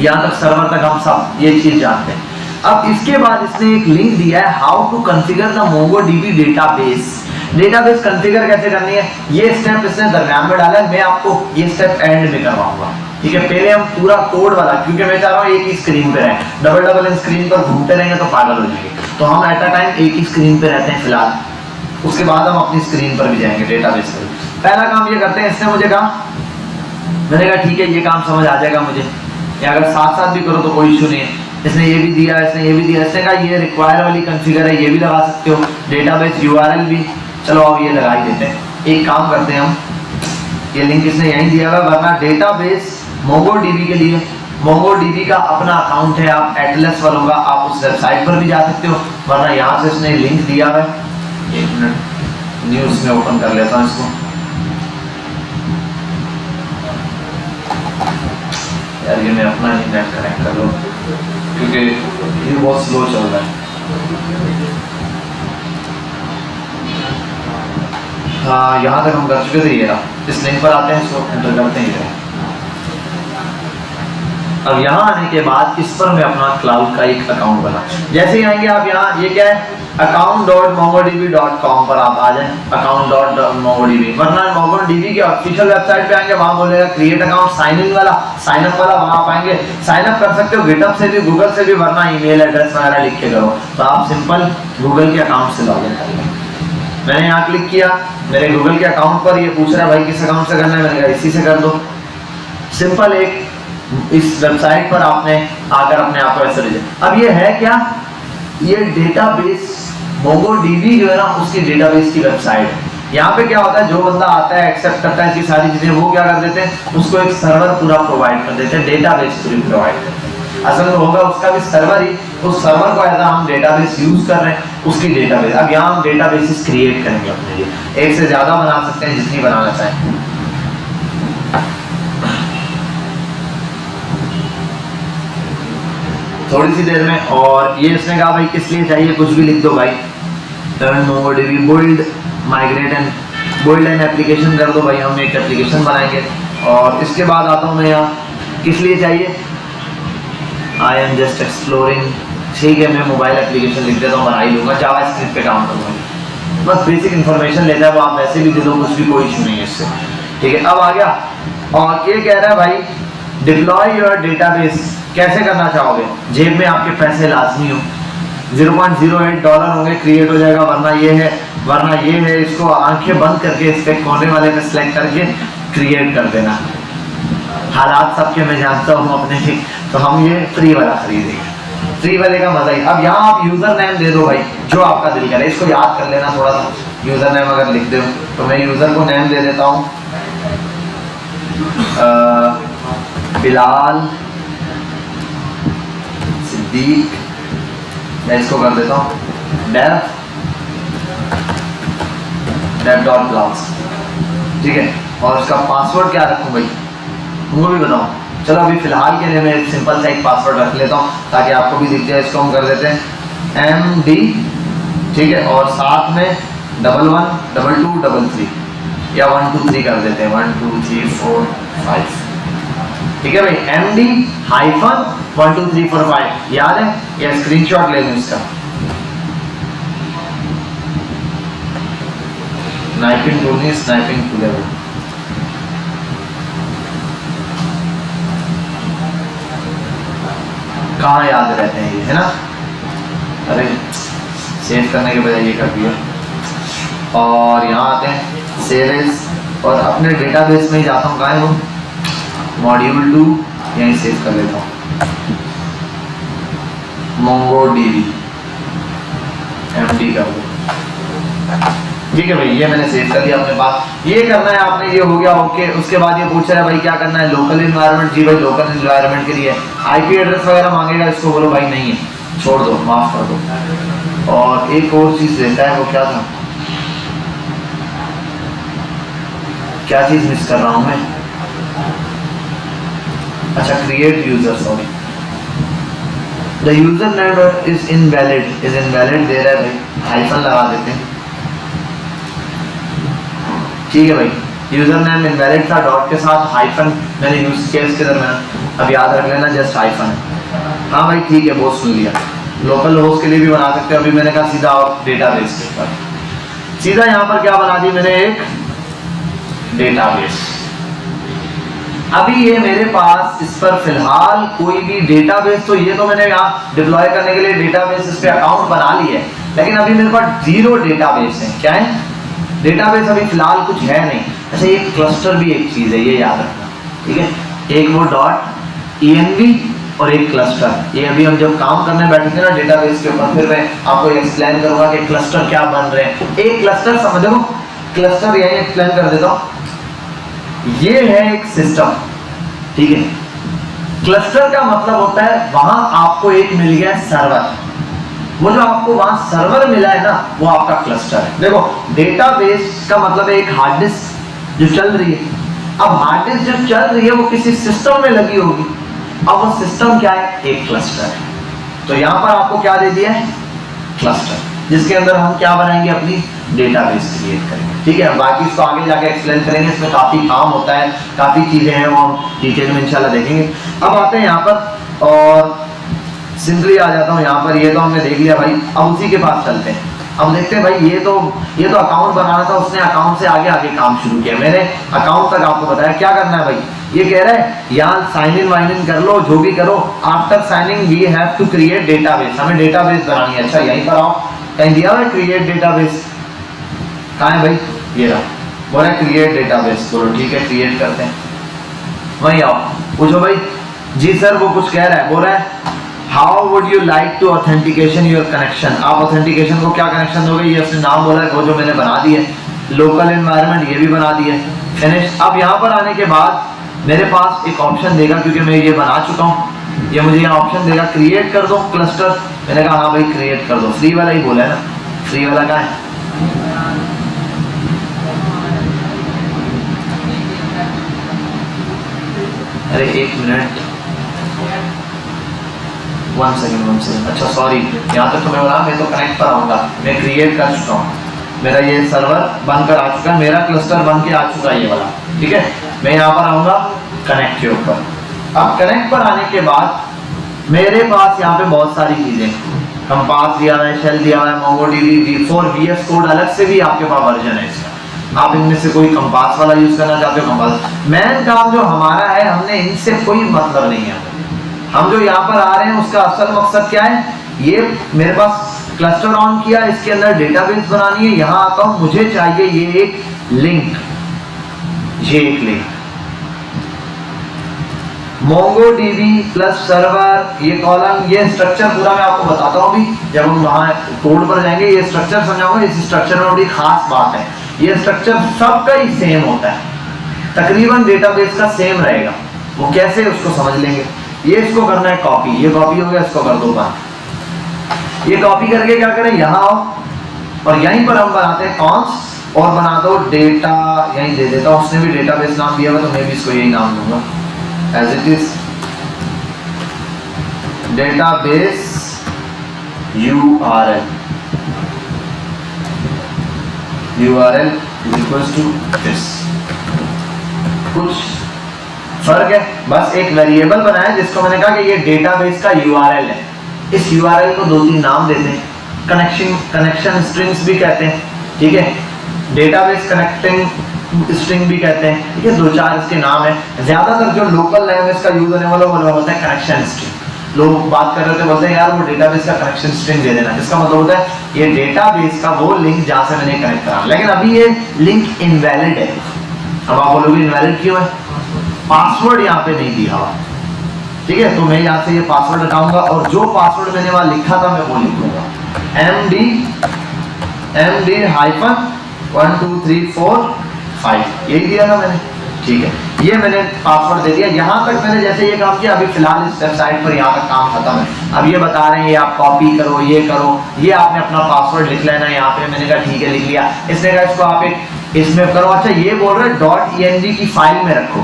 यहाँ तक सर्वर तक हम सब ये चीज जानते हैं। अब इसके बाद इसने एक लिंक दिया है, how to configure the MongoDB database. Database configure कैसे करनी है, ये स्टेप इसने दरम्यान में डाला है, मैं आपको ये स्टेप एंड में करवाऊंगा, ठीक है। पहले हम पूरा कोड वाला, क्योंकि मैं चाह रहा हूँ एक ही स्क्रीन पे रहे, डबल स्क्रीन पर घूमते रहेंगे तो पागल हो जाएंगे, तो हम एट अ टाइम एक ही स्क्रीन पे रहते हैं फिलहाल, उसके बाद हम अपनी स्क्रीन पर भी जाएंगे डेटाबेस पर। पहला काम ये करते हैं, इसने मुझे कहा, मैंने कहा ठीक है ये काम समझ आ जाएगा मुझे, या अगर साथ साथ भी करो तो कोई इशू नहीं है। इसने ये भी दिया, इसने ये भी दिया, इसने कहा ये रिक्वायर वाली कॉन्फ़िगर है, ये भी लगा सकते हो, डेटाबेस यूआरएल भी, चलो अब ये लगा ही देते हैं। एक काम करते हैं हम, ये लिंक इसने यहीं दिया हुआ, वरना डेटाबेस मोंगोडीबी के लिए, मोंगोडीबी का अपना अकाउंट है, आप एटलस वालों का, आप उस वेबसाइट पर भी जा सकते हो, वरना यहाँ से इसने लिंक दिया हुआ है। एक मिनट न्यूज़ में ओपन कर लेता हूँ इसको, यार ये मैं अपना ही नेट कनेक्ट कर लूँ क्योंकि ये बहुत स्लो चल रहा है। हाँ यहाँ तक हम कर चुके थे, ये रहा, इस लिंक पर आते हैं, इसको एंटर करते हैं। अब यहाँ आने के बाद इस पर मैं अपना क्लाउड का एक अकाउंट बना, जैसे ही आएंगे आप यहाँ, ये क्या है account.mongodb.com पर आप आ जाएं, account.mongodb, वरना mongodb के ऑफिशियल वेबसाइट पे आएंगे, वहाँ बोलेगा क्रिएट अकाउंट, साइन इन वाला, साइन अप वाला, वहाँ आप आएंगे, साइन अप कर सकते हो गिटहब से भी, गूगल से भी, वरना ईमेल एड्रेस वगैरह लिख के करो, तो आप सिंपल गूगल के अकाउंट से लॉग इन करेंगे। मैंने यहाँ क्लिक किया, मेरे गूगल के अकाउंट पर ये पूछ रहा है भाई किस अकाउंट से करना है, मैंने कहा इसी से कर दो, सिंपल। एक इस वेबसाइट पर आपने आकर अपने आप को ऐसे भेजे। अब ये है क्या, ये डेटाबेस मोंगोडीबी जो है ना, उसकी डेटाबेस की वेबसाइट है। यहाँ पे क्या होता है, जो बंदा आता है एक्सेप्ट करता है इसकी सारी चीजें, वो क्या कर देते हैं, उसको एक सर्वर पूरा प्रोवाइड कर देते हैं, डेटाबेस पूरी प्रोवाइड करते हैं। असल में होगा उसका भी सर्वर ही, उस सर्वर को ऐसा हम डेटाबेस यूज कर रहे हैं, उसकी डेटाबेस। अब यहाँ हम डेटाबेसेस क्रिएट करेंगे अपने लिए, एक से ज्यादा बना सकते हैं जितनी बनाना चाहें। थोड़ी सी देर में, और ये इसने कहा भाई किस लिए चाहिए, कुछ भी लिख दो भाई, MongoDB build migrate and build and application कर दो भाई, हम एक एप्लीकेशन बनाएंगे। और इसके बाद आता हूँ मैं यहाँ, किस लिए चाहिए, आई एम जस्ट एक्सप्लोरिंग, ठीक है मैं मोबाइल एप्लीकेशन लिख देता हूँ, बना ही लूँगा, जावास्क्रिप्ट पे काम करूँगा, बस बेसिक इन्फॉर्मेशन लेता है वो, आप वैसे भी दे दो, कुछ भी कोई इशू नहीं है इससे, ठीक है। अब आ गया, और ये कह रहा है भाई डिप्लॉय योर डेटाबेस, कैसे करना चाहोगे, जेब में आपके पैसे लाजमी हो, $0.08 होंगे, क्रिएट हो जाएगा, वरना ये है, इसको आंखें बंद करके इस पे कोने वाले पे सिलेक्ट करके क्रिएट कर देना। हालात सबके मैं जानता हूँ अपने ही, तो हम ये फ्री वाला खरीदेंगे, फ्री वाले का मजा ही। अब यहाँ आप यूजर नेम दे दो भाई, जो आपका दिल करे, इसको याद कर लेना थोड़ा सा, यूजर नेम अगर लिख दो तो मैं यूजर को नेम दे देता हूँ बिलाल सिद्दीक, मैं इसको कर देता हूँ dev.blogs, ठीक है। और उसका पासवर्ड क्या रखूँ भाई, उनको भी बताऊँ, चलो अभी फिलहाल के लिए मैं सिंपल सा एक पासवर्ड रख लेता हूँ ताकि आपको भी दिख जाए। इसको हम कर देते हैं MD, ठीक है, और साथ में 112233 या 123 कर देते हैं, 1 2 3 4 5, ठीक है भाई, MD-12345 याद है, या स्क्रीनशॉट ले लूं इसका, स्नाइपिंग टूल नहीं, स्नाइपिंग टूल है। कहाँ याद रहते हैं ये, है ना, अरे सेव करने के बजाय ये कर दिया। और यहाँ आते हैं सेव एज, और अपने डेटाबेस में ही जाता हूँ, कहाँ है वो, मॉड्यूल 2, यहीं सेव कर लेता हूँ, मोंगोडीबी, एमडी कर दो। ठीक है भाई, ये मैंने सेव कर दिया अपने पास। ये करना है आपने, ये हो गया ओके। उसके बाद ये पूछ रहा है भाई क्या करना है, लोकल इन्वायरमेंट। जी भाई लोकल इन्वायरमेंट के लिए आईपी एड्रेस वगैरह मांगेगा, इसको बोलो भाई नहीं है, छोड़ दो, माफ कर दो। और एक और चीज देता है, वो क्या था, क्या चीज मिस कर रहा हूं मैं, अच्छा create user, sorry the user name is invalid, दे रहा है भाई, हाइफन लगा देते हैं। ठीक है भाई, यूजर नेम इनवैलिड था, डॉट के साथ हाइफन मैंने यूज किया इसके दरमियान, अब याद रख लेना जस्ट हाइफन है। हाँ भाई ठीक है, बहुत सुन लिया। लोकल होस्ट के लिए भी बना सकते हो, अभी मैंने कहा सीधा डेटाबेस के ऊपर, सीधा यहाँ पर क्या बना दी मैंने, एक डेटाबेस। अभी ये मेरे पास इस पर फिलहाल कोई भी डेटाबेस, तो ये तो मैंने यहाँ डिप्लॉय करने के लिए डेटाबेस इस पे अकाउंट बना ली है, लेकिन अभी मेरे पास 0 डेटाबेस है। क्या है, डेटाबेस अभी फिलहाल कुछ है नहीं। अच्छा ये क्लस्टर भी एक चीज है, ये याद रखना, ठीक है, एक वो .env और एक क्लस्टर। ये अभी हम जब काम करने बैठे थे ना डेटाबेस के ऊपर, फिर मैं आपको एक्सप्लेन करूंगा कि क्लस्टर क्या बन रहे हैं। एक क्लस्टर समझो, क्लस्टर यही एक्सप्लेन कर देता हूँ, ये है एक सिस्टम, ठीक है। क्लस्टर का मतलब होता है वहां आपको एक मिल गया सर्वर, वो जो आपको वहां सर्वर मिला है ना, वो आपका क्लस्टर है। देखो डेटाबेस का मतलब है एक हार्ड डिस्क जो चल रही है। अब हार्ड डिस्क जो चल रही है वो किसी सिस्टम में लगी होगी, अब वो सिस्टम क्या है, एक क्लस्टर है। तो यहां पर आपको क्या दे दिया है, क्लस्टर, जिसके अंदर हम क्या बनाएंगे, अपनी डेटाबेस क्रिएट करेंगे। ठीक है, बाकी इसको आगे जाके एक्सप्लेन करेंगे, इसमें काफी काम होता है, काफी चीजें हैं, वो हम डिटेल में इंशाल्लाह देखेंगे। अब आते हैं यहाँ पर और सिंपली आ जाता हूँ यहाँ पर। ये तो हमने देख लिया भाई, अब उसी के पास चलते हैं। अब देखते हैं भाई, ये तो अकाउंट बनाना था, उसने अकाउंट से आगे काम शुरू किया। मैंने अकाउंट तक आपको बताया क्या करना है भाई। ये कह रहा है यहाँ साइन इन वाइन इन कर लो, जो भी करो, after signing we have to create database, हमें डेटाबेस बनानी है। अच्छा यहीं पर आओ, कहीं दिया हुआ है क्रिएट डेटाबेस, कहाँ है भाई, ये रहा, बोला क्रिएट डेटाबेस, बोलो ठीक है क्रिएट करते हैं। वहीं आओ, पूछो भाई, जी सर वो कुछ कह रहा है, बोल रहा है how would you like to authentication your connection, आप ऑथेंटिकेशन को क्या कनेक्शन दोगे, ये उसने नाम बोला है, वो जो मैंने बना दी है। लोकल एनवायरनमेंट ये भी बना दी है, फिनिश। अब यहाँ पर आने के बाद मेरे पास एक ऑप्शन देगा, क्योंकि मैं ये बना चुका हूँ, ये मुझे यहाँ ऑप्शन देगा क्रिएट कर दो क्लस्टर। मैंने कहा हाँ भाई क्रिएट कर दो, फ्री वाला ही बोला है ना, फ्री वाला कहाँ है, अरे एक मिनट, वन सेकेंड, अच्छा सॉरी, यहाँ तक तो मैं बोला, मैं तो कनेक्ट पर आऊँगा, मैं क्रिएट कर चुका हूँ, मेरा ये सर्वर बनकर आ चुका है, मेरा क्लस्टर बन के आ चुका है ये वाला। ठीक है, मैं यहाँ पर आऊँगा कनेक्ट के ऊपर। अब कनेक्ट पर आने के बाद मेरे पास यहाँ पे बहुत सारी चीज़ें, कंपास दिया हुआ है, शेल दिया हुआ है, मोंगोडीबी V4 VS कोड अलग से भी आपके पास वर्जन है इसका, आप इनमें से कोई कंपास वाला यूज करना चाहते हो कंपास। मेन काम जो हमारा है, हमने इनसे कोई मतलब नहीं है, हम जो यहाँ पर आ रहे हैं उसका असल मकसद क्या है, ये मेरे पास क्लस्टर ऑन किया, इसके अंदर डेटाबेस बनानी है, यहाँ आता हूँ, मुझे चाहिए ये एक लिंक, ये एक लिंक MongoDB प्लस सर्वर, ये कॉलम, ये स्ट्रक्चर पूरा मैं आपको बताता हूँ अभी, जब हम वहाँ कोड पर जाएंगे ये स्ट्रक्चर समझाऊंगा। इस स्ट्रक्चर में बड़ी खास बात है, ये स्ट्रक्चर सबका ही सेम होता है, तकरीबन डेटाबेस का सेम रहेगा। वो कैसे, उसको समझ लेंगे। ये इसको करना है कॉपी, ये कॉपी हो गया, इसको कर दो बात। ये कॉपी करके क्या करें, यहाँ आओ और यहीं पर हम बनाते हैं कॉन्स, और बना दो डेटा, यहीं दे देता हूँ, उसने भी डेटाबेस नाम दिया हुआ तो मैं भी इसको यही नाम दूंगा, as it is database URL is equals to this। कुछ फर्क है, बस एक वेरिएबल बनाया जिसको मैंने कहा कि ये डेटाबेस का URL है। इस URL को 2-3 नाम देते हैं, कनेक्शन स्ट्रिंग्स भी कहते हैं, ठीक है, डेटाबेस कनेक्टिंग स्ट्रिंग भी कहते हैं, ठीक है, 2-4 इसके नाम है। ज्यादातर जो लोकल लैंग्वेज का यूज होने वाला वो होता है कनेक्शन स्ट्रिंग। लोग बात कर रहे थे, बोलते हैं यार वो डेटाबेस का कनेक्शन स्ट्रिंग दे देना, इसका मतलब होता है ये डेटाबेस का वो लिंक जहां से मैंने कनेक्ट करा, लेकिन अभी ये लिंक इनवैलिड है। अब आप बोलोगे इनवैलिड क्यों है, पासवर्ड यहाँ पे नहीं दिया हुआ, ठीक है, तो मैं यहाँ से ये पासवर्ड हटाऊंगा और जो पासवर्ड मैंने वहां लिखा था मैं वो लिखूंगा। MD हाइफन 1 2 3 4 5 यही दिया था मैंने, ठीक है। ये मैंने पासवर्ड दे दिया। यहाँ तक मैंने जैसे ये काम किया, अभी फिलहाल इस वेबसाइट पर यहाँ तक काम खत्म है। अब ये बता रहे हैं ये आप कॉपी करो, ये करो, ये आपने अपना पासवर्ड लिख लेना यहाँ पे। मैंने कहा ठीक है लिख लिया। इसने कहा इसको आप एक इसमें करो। अच्छा ये बोल रहे हैं .env की फाइल में रखो,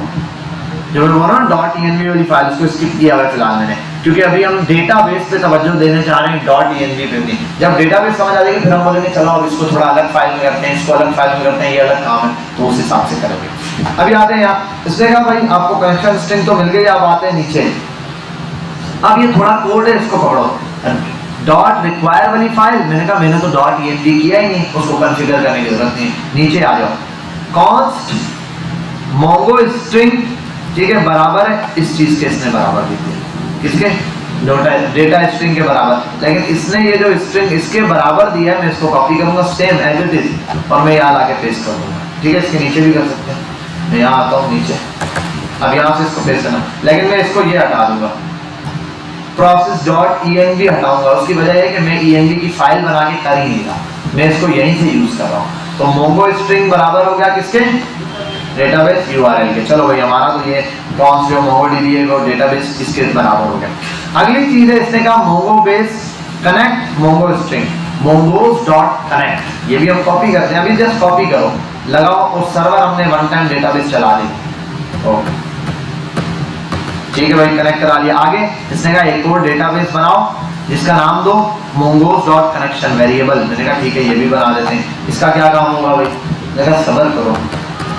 जो मैं बोल रहा हूँ .env वाली फाइल, उसको स्किप किया हुआ है फिलहाल मैंने, क्योंकि अभी हम डेटाबेस पे तवज्जो देने चाह रहे हैं, .env पे नहीं। जब डेटाबेस समझ आ जाएगी फिर हम बोलेंगे चलो अब इसको थोड़ा अलग फाइल में करते हैं, इसको अलग फाइल में करते हैं, ये अलग काम है, तो उस हिसाब से करेंगे। अभी आते हैं यहाँ, इसने कहा भाई आपको कनेक्शन स्ट्रिंग तो मिल गई, अब आते हैं नीचे। अब ये थोड़ा कोड है, इसको पकड़ो। डॉट रिक्वायर वाली फाइल, मैंने कहा मैंने तो .env किया ही नहीं, उसको कॉन्फ़िगर करने की जरूरत नहीं। नीचे आ जाओ, कॉन्स्ट मोंगो स्ट्रिंग, ठीक है, बराबर है इस चीज के, इसने बराबर दी थी किसके, डेटा स्ट्रिंग के बराबर। लेकिन इसने ये जो स्ट्रिंग इसके बराबर दिया है, मैं इसको कॉपी करूंगा सेम एज इट इज और मैं यहाँ लाके पेस्ट कर दूंगा, ठीक है। इसके नीचे भी कर सकते हैं, मैं यहाँ आता हूँ नीचे, अब यहाँ से इसको पेस्ट करना, लेकिन मैं इसको ये हटा दूंगा, process.env हटाऊंगा। उसकी वजह है कि मैं env की फाइल बना के कर ही नहीं रहा, मैं इसको यहीं से यूज कर रहा हूँ। तो मोंगो स्ट्रिंग बराबर हो गया किसके, डेटाबेस URL के। चलो भाई हमारा तो ये कौन से MongoDB है वो डेटाबेस इसके बराबर हो गया। अगली चीज है, इसने कहा Mongo base connect Mongo string, mongos.connect, ये भी हम कॉपी करते हैं। अभी जस्ट कॉपी करो, लगाओ और सर्वर हमने वन टाइम डेटाबेस चला दी, ओके ठीक है भाई, कनेक्ट करा लिया। आगे इसने कहा एक और डेटाबेस बनाओ जिसका नाम दो mongos.connection वेरिएबल, मैंने कहा ठीक है ये भी बना देते हैं। इसका क्या काम होगा भाई, मैंने कहा सब्र करो,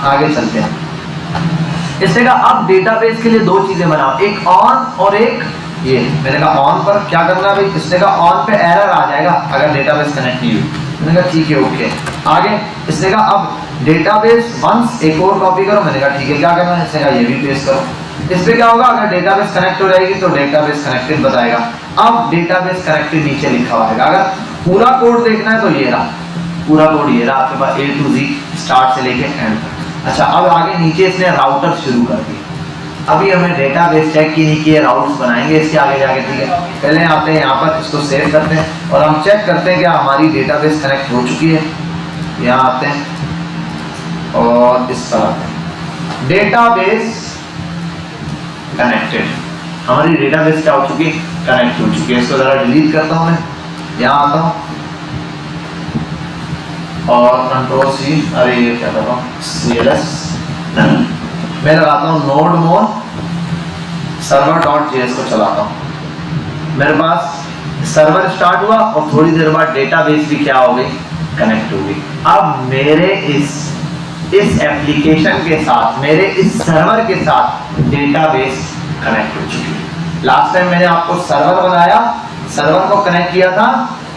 आगे चलते हैं। इसने कहा अब डेटाबेस के लिए दो चीजें बनाओ, एक ऑन और एक ये। मैंने कहा ऑन पर क्या करना है भाई, इसने कहा ऑन पे एरर आ जाएगा अगर डेटाबेस कनेक्ट नहीं हुई। मैंने कहा ठीक है ओके। आगे इसने कहा अब डेटाबेस वंस, एक और कॉपी करो। मैंने कहा ठीक है, क्या करना है, इसने कहा ये भी पेस्ट करो। इस पे क्या होगा, अगर डेटाबेस कनेक्ट हो जाएगी तो डेटाबेस कनेक्टेड बताएगा। अब डेटाबेस कनेक्टेड नीचे लिखा हुआ है, अगर पूरा कोड देखना है तो ये रहा, पूरा कोड ये रहा आपके पास A to Z स्टार्ट से लेके एंड तक। अच्छा अब आगे नीचे इसने राउटर शुरू कर दिया। अभी हमें डेटाबेस चेक की नहीं किए, राउट्स बनाएंगे इसके आगे जाके, ठीक है। पहले आते हैं यहाँ पर, इसको सेव करते हैं और हम चेक करते हैं कि हमारी डेटाबेस कनेक्ट हो चुकी है। यहाँ आते हैं और इस पर आते हैं, डेटाबेस कनेक्टेड, हमारी डेटाबेस क्या हो चुकी है, कनेक्ट हो चुकी है। इसको जरा डिलीट करता हूँ मैं, यहाँ आता हूँ और कंट्रोल C, अरे ये क्या कर रहा हूँ, CLS मैं लगाता हूँ नोड मोन server.js को चलाता हूँ। मेरे पास सर्वर स्टार्ट हुआ और थोड़ी देर बाद डेटाबेस भी क्या हो गई, कनेक्ट हो गई। अब मेरे इस एप्लीकेशन के साथ, मेरे इस सर्वर के साथ डेटाबेस कनेक्ट हो चुकी है। लास्ट टाइम मैंने आपको सर्वर बनाया, सर्वर को कनेक्ट किया था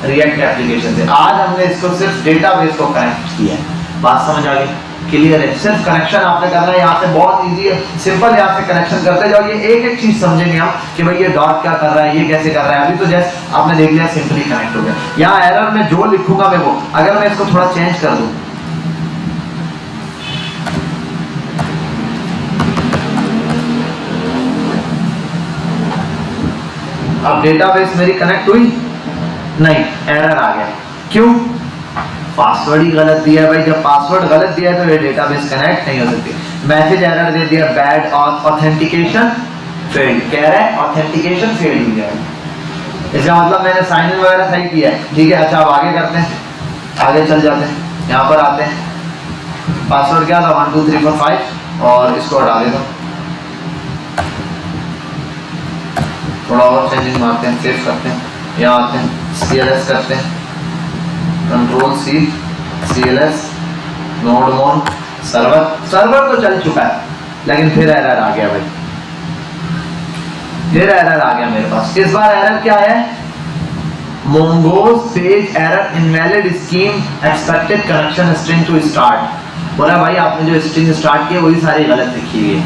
रिएक्ट एप्लीकेशन से, आज हमने इसको सिर्फ डेटाबेस को कनेक्ट किया है। बात समझ आ गई, क्लियर है। सिर्फ कनेक्शन आपने करना है, यहाँ से बहुत इजी है, सिंपल, यहाँ से कनेक्शन करते जाओ। ये एक एक चीज समझेंगे हम कि भाई ये डॉट क्या कर रहा है, ये कैसे कर रहा है। अभी तो जस्ट आपने देख लिया सिंपली कनेक्ट हो गया। यहाँ एरर में जो लिखूंगा मैं वो, अगर मैं इसको थोड़ा चेंज कर दूं, अब डेटाबेस मेरी कनेक्ट हुई नहीं, एरर आ गया। क्यों, पासवर्ड ही गलत दिया है भाई। जब पासवर्ड गलत दिया है तो ये डेटाबेस कनेक्ट नहीं हो सकती। मैसेज एरर दे दिया, बैड ऑथेंटिकेशन फेल्ड, कह रहा है ऑथेंटिकेशन फेल्ड हो गया। इसका मतलब मैंने साइन इन वगैरह सही किया है, ठीक है। अच्छा अब आगे करते हैं, आगे चल जाते हैं, यहाँ पर आते हैं। पासवर्ड क्या था, 1 2 3 4 5 और इसको हटा देता हूँ, थोड़ा और चेंजिंग मारते हैं, सेव करते हैं। यहाँ आते हैं, CLS करते हैं, कंट्रोल C, CLS नोड मोन सर्वर तो चल चुका है, लेकिन फिर एरर आ गया भाई, फिर एरर आ गया मेरे पास। इस बार एरर क्या है, Mongoose page error, invalid scheme expected connection string to start. बोला भाई आपने जो स्ट्रिंग स्टार्ट की है वही सारी गलत लिखी हुई है,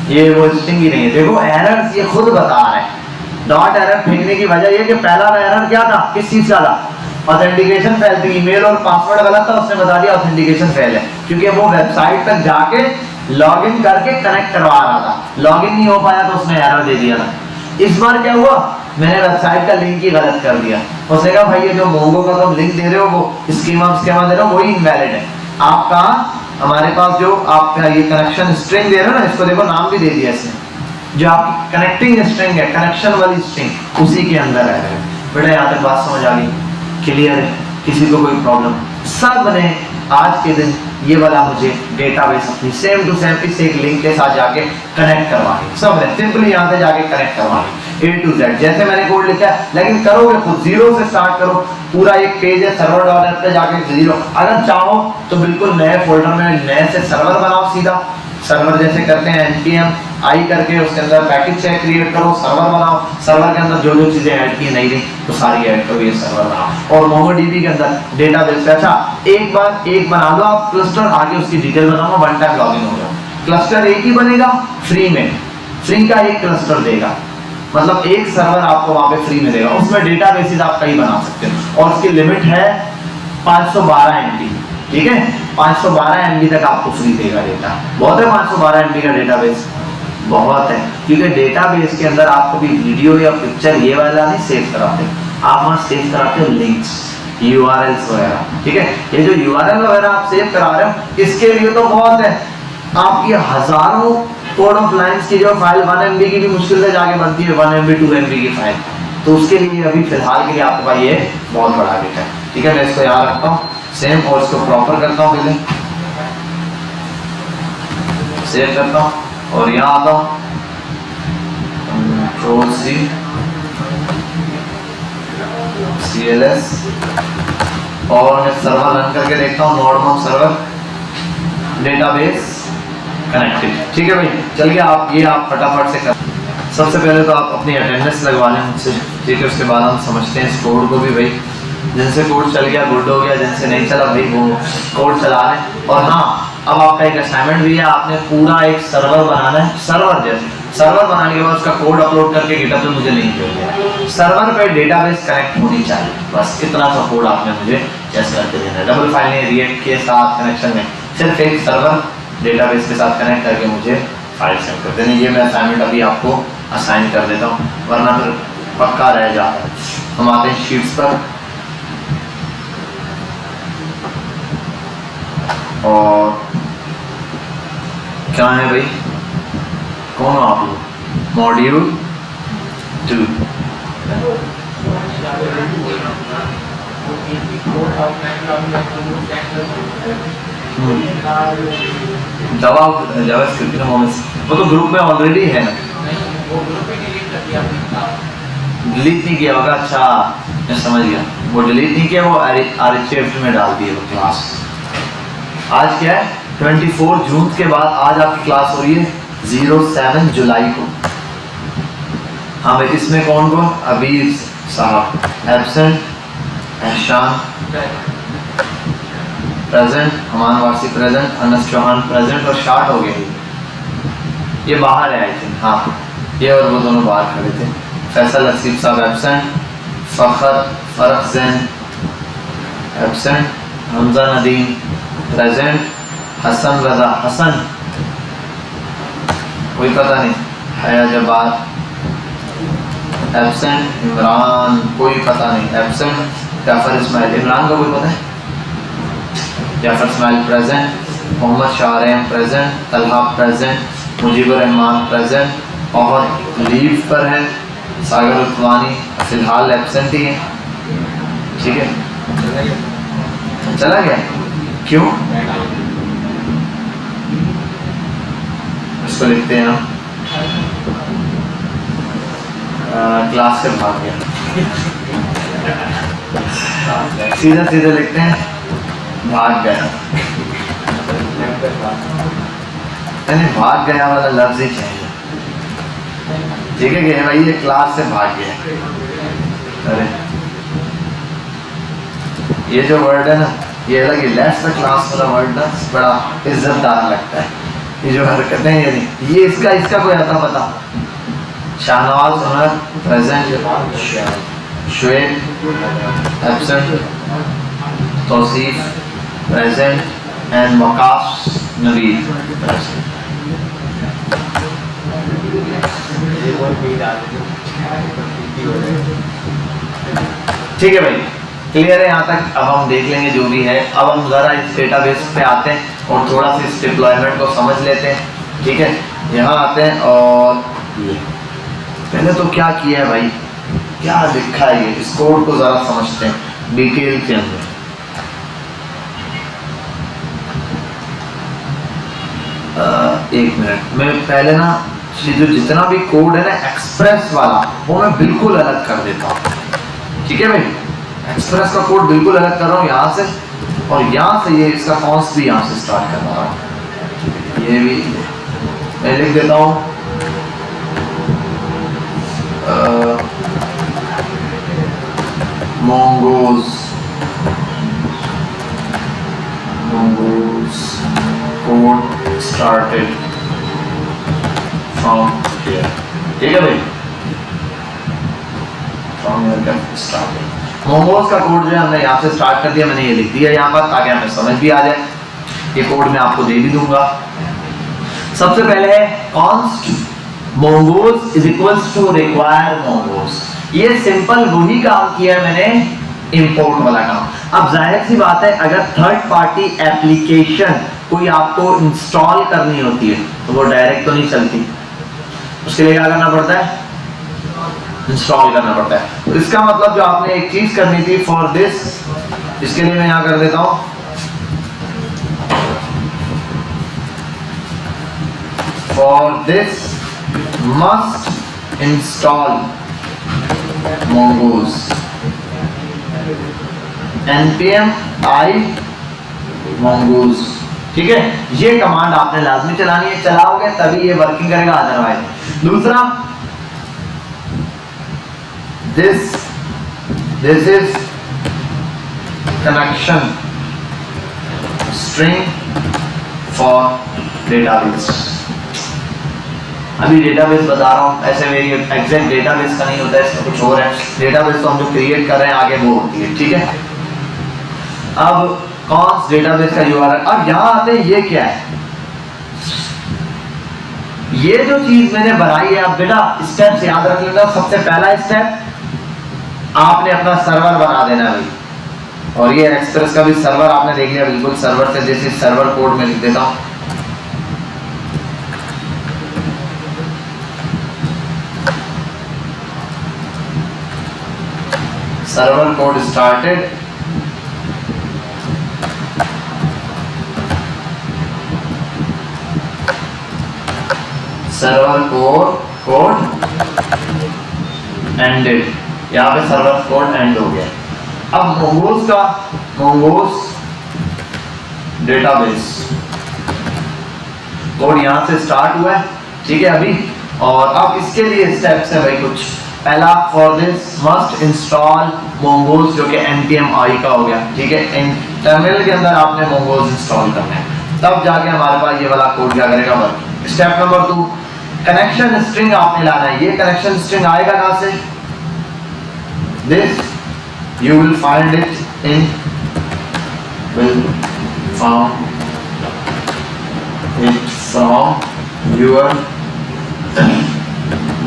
ये वो स्ट्रिंग ही नहीं है। देखो एरर ये खुद बता रहा है, डॉट एरर फेंकने की वजह ये कि पहला एरर क्या था, किस चीज का था, ऑथेंटिकेशन फेल थी, ईमेल और पासवर्ड गलत था, उसने बता दिया ऑथेंटिकेशन फेल है, क्योंकि वो वेबसाइट तक जाके लॉगिन करके कनेक्ट करवा रहा था, लॉगिन नहीं हो पाया तो उसने एरर दे दिया था। इस बार क्या हुआ, मैंने वेबसाइट का लिंक ही गलत कर दिया। उसने कहा भाई ये जो मोंगो का तुम लिंक दे रहे हो वो स्कीमा दे रहे हो वही इनवैलिड है। आपका हमारे पास जो आपका ये कनेक्शन स्ट्रिंग दे रहे हो ना, इसको देखो नाम भी दे दिया इसने, जो आपकी कनेक्टिंग स्ट्रिंग है, कनेक्शन वाली स्ट्रिंग उसी के अंदर है। बेटा यहाँ तक बात समझ आ गई, क्लियर है, किसी को कोई प्रॉब्लम? सब ने आज के दिन ये वाला मुझे डेटाबेस अपनी सेम टू सेम इस एक लिंक के साथ जाके कनेक्ट करवानी, सब ने सिंपली यहाँ से जाके कनेक्ट करवानी A to Z, जैसे मैंने कोड लिखा है। लेकिन करोगे खुद, जीरो से स्टार्ट करो। पूरा एक पेज है सर्वर डॉट पे जाके जीरो, अगर चाहो तो बिल्कुल नए फोल्डर में नए से सर्वर बनाओ, सीधा सर्वर जैसे करते हैं npm i करके उसके अंदर पैकेज चेक क्रिएट करो, सर्वर बनाओ, सर्वर के अंदर जो जो चीजें ऐड की नहीं रही तो सारी ऐड करो, ये सर्वर बनाओ। और MongoDB के अंदर डेटाबेस पे अच्छा एक बार एक बना लो आप क्लस्टर, आगे उसकी डिटेल बताऊंगा, वन टाइम लॉगिन हो जाओ। क्लस्टर एक ही बनेगा फ्री में, फ्री का एक क्लस्टर देगा, मतलब एक सर्वर आपको वहां पे फ्री मिलेगा, उसमें डेटाबेसेस आप कई बना सकते हो और उसकी लिमिट है 512 MB, ठीक है, 512 MB तक आपको फ्री देगा डेटा। बहुत है 512 MB का डेटाबेस, बहुत है, क्योंकि डेटाबेस के अंदर आप कभी वीडियो या पिक्चर ये वाला नहीं सेव कराते, आप वहां सेव कराते हो लिंक्स, URLs वगैरह, ठीक है। ये जो URL वगैरह आप सेव करा रहे हो इसके लिए तो बहुत है, आपकी हजारों कोड ऑफ लाइंस की जो फाइल 1 MB की भी मुश्किल से जाके बनती है, 1 MB 2 MB की फाइल, तो उसके लिए अभी फिलहाल के लिए आपके पास ये बहुत बड़ा डेटा है, ठीक है। मैं इसको याद रखता हूँ सेम और इसको प्रॉपर करता हूँ, पहले सेव करता हूँ और यहाँ आता हूँ Control+C CLS और मैं सर्वर रन करके देखता हूँ, नोडमोन सर्वर डेटाबेस कनेक्टेड, ठीक है भाई। चलिए आप ये आप फटाफट से कर, सबसे पहले तो आप अपनी अटेंडेंस लगवा लें मुझसे, ठीक है, उसके बाद हम समझते हैं इस कोड को भी। भाई जिनसे कोड चल गया गुड हो गया, जिनसे नहीं चला भाई वो कोड चला लें। और हाँ, अब आपका एक असाइनमेंट भी है, आपने पूरा एक सर्वर बनाना है, सर्वर जैसे सर्वर बनाने के बाद उसका कोड अपलोड करके गिटहब पे मुझे लिंक भेजना, सर्वर पे डेटाबेस कनेक्ट होनी चाहिए, बस इतना सा कोड आपने मुझे जैसे करके देना है। डबल फाइल नहीं, रिएक्ट के साथ कनेक्शन में सिर्फ एक सर्वर डेटाबेस के साथ कनेक्ट करके मुझे फाइल सेंड कर देनी। ये मैं असाइनमेंट अभी आपको असाइन कर देता हूँ, वरना फिर पक्का रह जाता है। हम आते हैं शीट्स पर, और क्या है भाई, कौन हो आप लोग? मॉड्यूल 2 जावास्क्रिप्ट का मोमेंट्स, वो तो ग्रुप में ऑलरेडी है ना, डिलीट नहीं किया होगा। अच्छा मैं समझ गया, वो डिलीट नहीं किया, वो आरएचएफ में डाल दिए वो क्लास। आज क्या है, 24 जून के बाद आज आपकी क्लास हो रही है 07 जुलाई को। हाँ भाई, इसमें कौन कौन? अबीर साहब एब्सेंट, एहसान प्रेजेंट, अमान वासी प्रेजेंट, अनस चौहान प्रेजेंट और शार्ट हो गया ये बाहर है आई थिंक, हाँ ये और वो दोनों बाहर खड़े थे। फैसल हसीब साहब एब्सेंट, फ़खर फ़रख ज़ैन एब्सेंट, हमजा नदीम प्रेजेंट, हसन रजा हसन कोई पता नहीं, हया जबार एब्सेंट, इमरान कोई पता नहीं एब्सेंट, जाफर इस्माइल, इमरान का कोई पता है? Jafar Ismail present, Mohammed Shahrem present, Talha present, Mujibur Rahman present और लीव पर है सागर उस्मानी फिलहाल एब्सेंट ही है, ठीक है। चला गया क्यों? इसको लिखते हैं हम क्लास से भाग गया, सीधा सीधा लिखते हैं भाग गया, यानी भाग गया वाला लफ्ज ही चाहिए, ठीक है कि भाई ये क्लास से भाग गया। अरे ये जो वर्ड है ना, ये अलग ही लेफ्ट द क्लास वाला वर्ड ना बड़ा इज्जतदार लगता है। ये जो हरकतें हैं यानी ये इसका कोई आता पता? Shahnawaz Umar present, Shoaib absent, Tauseef present and Waqas Naveed present. ठीक है भाई, क्लियर है यहाँ तक? अब हम देख लेंगे जो भी है। अब हम जरा इस डेटाबेस पे आते हैं और थोड़ा सा इस डिप्लॉयमेंट को समझ लेते हैं। ठीक है, यहाँ आते हैं और ये पहले तो क्या किया है भाई, क्या लिखा है, ये इस कोड को जरा समझते हैं डिटेल के अंदर। एक मिनट, मैं पहले ना ये जो जितना भी कोड है ना एक्सप्रेस वाला, वो मैं बिल्कुल अलग कर देता हूँ। ठीक है भाई, एक्सप्रेस का कोड बिल्कुल अलग कर रहा हूँ यहाँ से, और यहाँ से ये इसका कॉन्स भी यहाँ से स्टार्ट कर रहा हूँ। ये भी मैं लिख देता हूँ mongoose code started from here। ठीक है भाई, from here started। mongoose का कोड जो है हमने यहाँ से स्टार्ट कर दिया, मैंने ये लिख दिया यहाँ पर ताकि हमें समझ भी आ जाए। ये कोड मैं आपको दे भी दूंगा। सबसे पहले है const mongoose is equals to require mongoose। ये सिंपल वही काम किया मैंने, इंपोर्ट वाला काम। अब जाहिर सी बात है, अगर थर्ड पार्टी एप्लीकेशन कोई आपको इंस्टॉल करनी होती है तो वो डायरेक्ट तो नहीं चलती, उसके लिए क्या करना पड़ता है, इंस्टॉल करना पड़ता है। तो इसका मतलब जो आपने एक चीज करनी थी फॉर दिस, इसके लिए मैं यहां कर देता हूं for this must install mongoose npm i mongoose। ठीक है, ये कमांड आपने लाजमी चलानी है, चलाओगे तभी ये वर्किंग करेगा, अदरवाइज। दूसरा, this is connection string for database। अभी डेटाबेस बता रहा हूँ, ऐसे मेरी एग्जैक्ट डेटाबेस का नहीं होता है, इसका कुछ और है। डेटाबेस तो हम जो क्रिएट कर रहे हैं आगे वो होती है। ठीक है, अब कौन डेटाबेस का यूआरएल। अब यहाँ आते हैं, ये क्या है, ये जो चीज मैंने बनाई है। अब बेटा स्टेप्स याद रख लेना। सबसे पहला स्टेप, आपने अपना सर्वर बना देना है भाई, और ये एक्सप्रेस का भी सर्वर आपने देख लिया, बिल्कुल सर्वर से जैसे सर्वर कोड में लिख देता हूँ। Server code started, server code ended. यहाँ पे सर्वर कोड एंड हो गया। अब mongoose का mongoose डेटाबेस कोड यहाँ से स्टार्ट हुआ है। ठीक है अभी, और अब इसके लिए स्टेप्स है भाई कुछ। पहला, for this must install mongoose, जो कि npm i का हो गया। ठीक है, टर्मिनल के अंदर आपने mongoose इंस्टॉल करना है, तब जाके हमारे पास ये वाला कोड क्या करेगा work. Step number 2, connection string आपने लाना है। ये कनेक्शन स्ट्रिंग आएगा कहां से, this you will find it in found it from your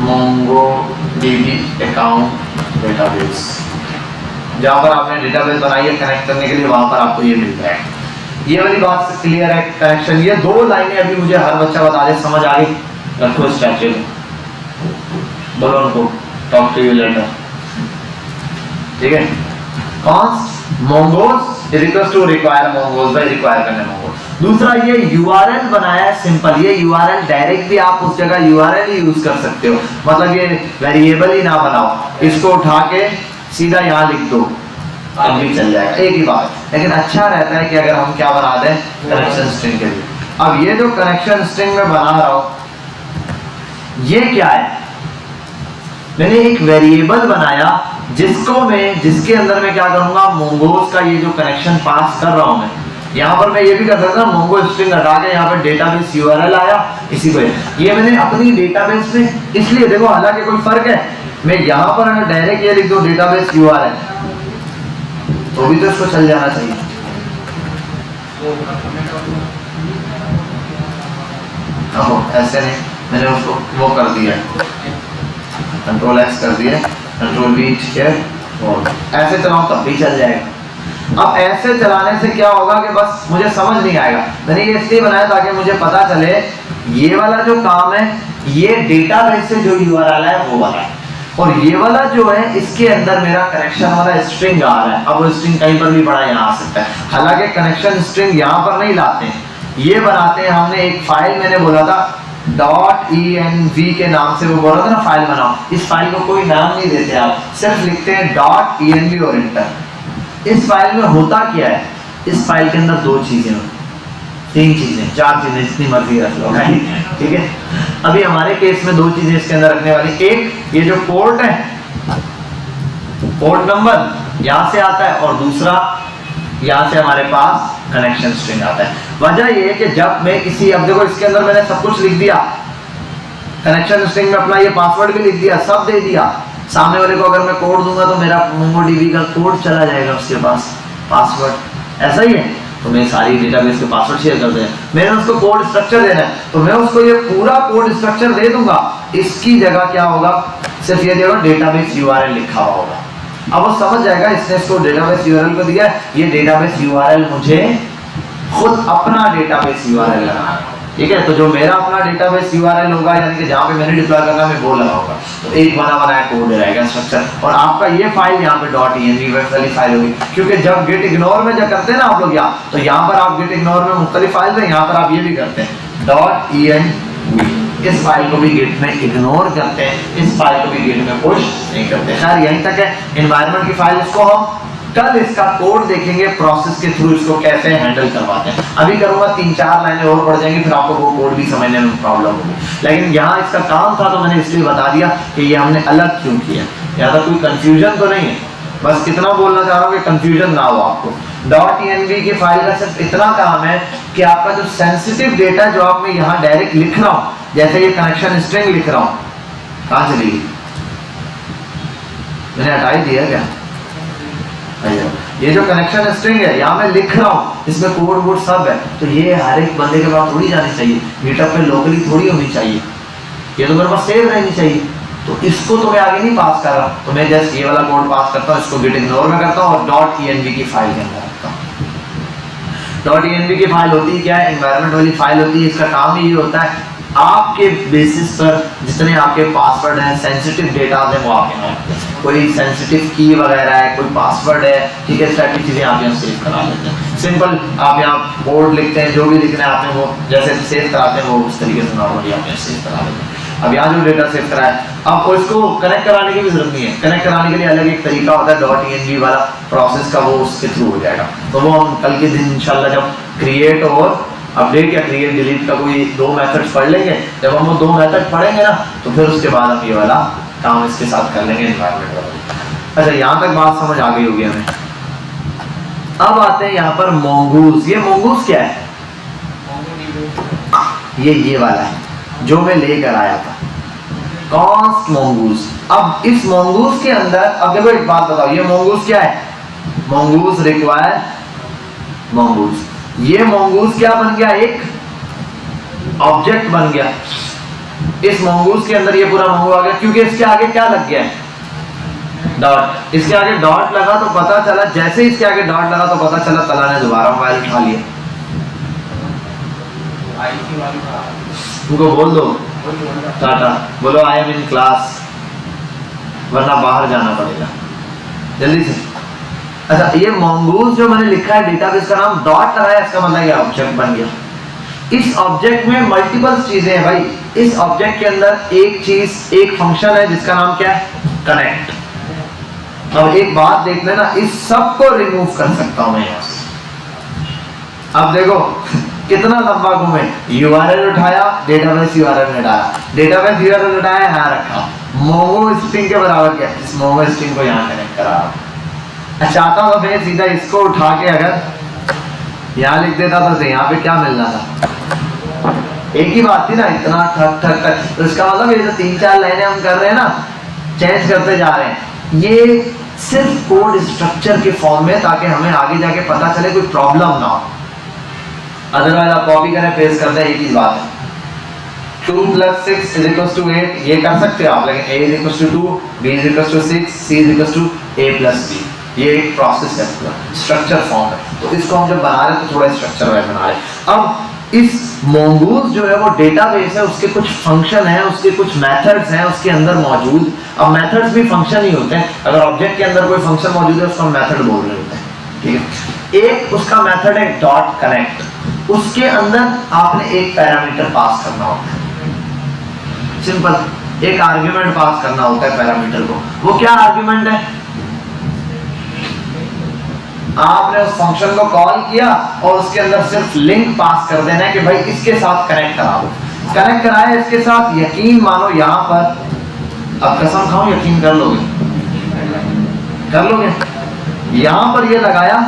MongoDB account database। जहां पर आपने डेटाबेस बनाई है कनेक्ट करने के लिए, वहां पर आपको ये मिलता है। ये वाली बात क्लियर है, कनेक्शन। ये 2 लाइनें अभी मुझे हर बच्चा बता दे, समझ आ गई, रखो स्ट्रक्चर, बोलो उनको टॉक टू यू लेटर। ठीक है, const mongoose is equals to require mongoose, by require करने mongoose। दूसरा, ये URL बनाया है सिंपल। ये URL डायरेक्ट भी आप उस जगह URL ही यूज कर सकते हो, मतलब ये वेरिएबल ही ना बनाओ, इसको उठा के सीधा यहाँ लिख दो, अब भी चल जाएगा, एक ही बात। लेकिन अच्छा रहता है कि अगर हम क्या बना दें, कनेक्शन स्ट्रिंग के लिए। अब ये जो कनेक्शन स्ट्रिंग में बना रहा हूं, ये क्या है, मैंने एक वेरिएबल बनाया जिसके अंदर मैं क्या करूंगा, mongoose का ये जो कनेक्शन पास कर रहा हूं मैं, यहाँ पर मैं ये भी कर सकता हूँ mongoose स्ट्रिंग हटा के यहाँ पर डेटाबेस URL आया, इसी को ये मैंने अपनी डेटाबेस में, इसलिए देखो हालांकि कोई फर्क है, मैं यहाँ पर अगर डायरेक्ट ये लिख दूं डेटाबेस URL, तो भी तो इसको चल जाना चाहिए। ऐसे नहीं, मैंने उसको वो कर दिया, Ctrl X कर दिया, कंट्रोल V हियर और ऐसे चलाऊं तब भी चल जाएगा। अब ऐसे चलाने से क्या होगा कि बस मुझे समझ नहीं आएगा। मैंने ये इसलिए बनाया ताकि मुझे पता चले ये वाला जो काम है ये डेटाबेस से जो यूआरएल है वो वाला है, और ये वाला जो है इसके अंदर मेरा कनेक्शन वाला स्ट्रिंग आ रहा है। अब वो स्ट्रिंग कहीं पर भी बड़ा यहाँ आ सकता है, हालांकि कनेक्शन स्ट्रिंग यहाँ पर नहीं लाते हैं, ये बनाते हैं हमने एक फाइल, मैंने बोला था .env के नाम से, वो बोला था ना फाइल बनाओ, इस फाइल को कोई नाम नहीं देते आप, सिर्फ लिखते हैं .env और इंटर। इस फाइल में होता क्या है, इस फाइल के अंदर दो चीजें होती, तीन चीजें, चार चीजें, जितनी मर्जी रख लो, ठीक है। अभी हमारे केस में दो चीजें इसके अंदर रखने वाली, एक ये जो पोर्ट है, पोर्ट नंबर यहां से आता है, और दूसरा यहां से हमारे पास कनेक्शन स्ट्रिंग आता है। वजह ये है कि जब मैं किसी, अब देखो इसके अंदर मैंने सब कुछ लिख दिया, कनेक्शन स्ट्रिंग में अपना ये पासवर्ड भी लिख दिया, सब दे दिया, सामने वाले को अगर मैं कोड दूंगा तो मेरा मोंगोडीबी का कोड चला जाएगा उसके पास, पासवर्ड ऐसा ही है। तो मैं सारी डेटाबेस के पासवर्ड शेयर कर दें, मैंने उसको कोड स्ट्रक्चर देना है, तो मैं उसको ये पूरा कोड स्ट्रक्चर दे दूंगा, इसकी जगह क्या होगा, सिर्फ ये देखो डेटाबेस यूआरएल लिखा हुआ होगा। अब वो समझ जाएगा इसने इसको डेटाबेस यूआरएल को दिया, ये डेटाबेस यूआरएल मुझे खुद अपना डेटाबेस यूआरएल लगाना है, ठीक है। तो जो मेरा अपना डेटाबेस यूआरएल होगा, यानी कि जहां पे मैंने डिप्लॉय करना है, मैं वो लगाऊंगा, तो एक बना बनाया कोड रहेगा स्ट्रक्चर, और आपका ये फाइल यहाँ पे .env वाली फाइल होगी, क्योंकि जब गेट इग्नोर में जब करते हैं ना आप लोग यहाँ, तो यहाँ पर आप गेट इग्नोर में मुख्तलिफ फाइल है, यहाँ पर आप ये भी करते हैं .env, इस फाइल को भी गेट में इग्नोर करते हैं, इस फाइल को भी गेट में पुश नहीं करते। खैर यहीं तक है एनवायरनमेंट की फाइल, इसको हम कल इसका कोड देखेंगे, प्रोसेस के थ्रू इसको कैसे हैंडल करवाते हैं। अभी करूंगा 3-4 लाइनें और पढ़ जाएंगी, फिर आपको वो कोड भी समझने में प्रॉब्लम होगी, लेकिन यहाँ इसका काम था तो मैंने इसलिए बता दिया कि ये हमने अलग क्यों किया, ज़्यादा कोई कंफ्यूजन तो नहीं है, बस कितना बोलना चाह रहा हूँ कि कंफ्यूजन ना हो आपको। .env की फाइल का सिर्फ इतना काम है कि आपका जो सेंसिटिव डेटा जो आप मैं यहाँ डायरेक्ट लिख रहा हूँ, जैसे ये कनेक्शन स्ट्रिंग लिख रहा हूँ, कहाँ चली गई, मैंने हटा ही दिया क्या, ये जो कनेक्शन स्ट्रिंग है यहाँ मैं लिख रहा हूँ, इसमें कोड वोड सब है, तो ये हर एक बंदे के पास थोड़ी जानी चाहिए, गिटहब पे लोकली थोड़ी होनी चाहिए, ये तो मेरे पास सेव रहनी चाहिए। तो इसको तो मैं आगे नहीं पास कर रहा, तो मैं जस्ट ये वाला कोड पास करता हूँ, इसको गिट इग्नोर में करता हूँ और .env की फाइल के अंदर रखता हूँ। .env की फाइल होती है क्या है, एनवायरनमेंट वाली फाइल होती है, इसका काम ही ये होता है आपके बेसिस पर जितने आपके पासवर्ड हैं, सेंसिटिव डेटा हैं, वो आप यहाँ कोई सेंसिटिव की वगैरह है, कोई पासवर्ड है, ठीक है, इस टाइप की चीज़ें आप यहाँ सेव करा लेते हैं। सिंपल आप यहाँ कोड लिखते हैं, जो भी लिखना है आपने वो जैसे सेव कराते हैं वो उस तरीके से नॉर्मली आप यहाँ सेव करा लेते हैं। अब यहाँ जो डेटा सेव करा है, आपको इसको कनेक्ट कराने की भी जरूरत नहीं है, कनेक्ट कराने के लिए अलग एक तरीका होता है .env वाला प्रोसेस का, वो उसके थ्रू हो जाएगा। तो वो हम कल के दिन इंशाल्लाह जब क्रिएट और अपडेट या क्रिएट डिलीट का कोई 2 मेथड्स पढ़ लेंगे, जब हम वो 2 मेथड पढ़ेंगे ना, तो फिर उसके बाद हम ये वाला काम इसके साथ कर लेंगे एनवायरनमेंट वाला। अच्छा, यहाँ तक बात समझ आ गई होगी हमें। अब आते हैं यहाँ पर मोंगूज। ये मोंगूज क्या है, ये वाला है जो मैं लेकर आया था, कॉन्स्ट मोंगूज। अब इस मोंगूज के अंदर, अब देखो एक बात बताओ, ये मोंगूज क्या है, मोंगूज रिक्वायर मोंगूज। ये मोंगूज क्या बन गया, एक ऑब्जेक्ट बन गया। इस मोंगूज के अंदर ये पूरा मोंगू आ गया, क्योंकि इसके आगे क्या लग गया है, डॉट। इसके आगे डॉट लगा तो पता चला, जैसे इसके आगे डॉट लगा तो पता चला तला ने दोबारा मोबाइल उठा लिया। उनको बोल दो टाटा, बोलो आई एम इन क्लास, वरना बाहर जाना पड़ेगा जल्दी से। अच्छा, ये मोंगूज जो मैंने लिखा है, डेटाबेस का नाम डॉट लगाया, इसका मतलब ये ऑब्जेक्ट बन गया। इस ऑब्जेक्ट में मल्टीपल चीजें हैं भाई। इस ऑब्जेक्ट के अंदर एक चीज, एक फंक्शन है जिसका नाम क्या है, कनेक्ट। अब एक बात देख लेना, इस सब को रिमूव कर सकता हूं मैं यहां से। अब देखो कितना लंबा घूमे, यूआरएल उठाया, डेटाबेस यूआरएल ने डाला, डेटाबेस यूआरएल उठाया, यहाँ रखा, मोंगो स्ट्रिंग के बराबर क्या, इस मोंगो स्ट्रिंग को यहाँ कनेक्ट करा। चाहता हूँ मैं सीधा इसको उठा के अगर यहाँ लिख देता तो यहाँ पे क्या मिलना था, एक ही बात थी ना, इतना ठक ठक ठक। तो इसका मतलब ये जो 3-4 लाइनें हम कर रहे हैं ना, चेंज करते जा रहे हैं, ये सिर्फ कोड स्ट्रक्चर के फॉर्म में, ताकि हमें आगे जाके पता चले कोई प्रॉब्लम ना हो। अदरवाइज आप कॉपी करें पेस्ट करते हैं, एक ही बात है। 2 + 6 = 8 ये कर सकते हो आप, लेकिन a = 2, b = 6, c = a + b। ये एक प्रोसेस है, पूरा स्ट्रक्चर फॉर्म है। तो इसको हम जब बना रहे हैं तो थोड़ा स्ट्रक्चर वाइज बना रहे हैं। अब इस mongoose जो है वो डेटाबेस है, उसके कुछ फंक्शन है, उसके कुछ मेथड्स हैं उसके अंदर मौजूद। अब मेथड्स भी फंक्शन ही होते हैं, अगर ऑब्जेक्ट के अंदर कोई फंक्शन मौजूद है उसको हम मेथड बोल रहे होते हैं, ठीक है। एक उसका मेथड है डॉट कनेक्ट, उसके अंदर आपने एक पैरामीटर पास करना होता है, सिंपल एक आर्ग्यूमेंट पास करना होता है पैरामीटर को। वो क्या आर्ग्यूमेंट है? आपने उस फंक्शन को कॉल किया और उसके अंदर सिर्फ लिंक पास कर देना है कि भाई इसके साथ कनेक्ट करा दो। कनेक्ट कराया इसके साथ, यकीन मानो यहाँ पर, अब कसम खाऊं यकीन कर लोगे, कर लोगे। यहाँ पर ये लगाया,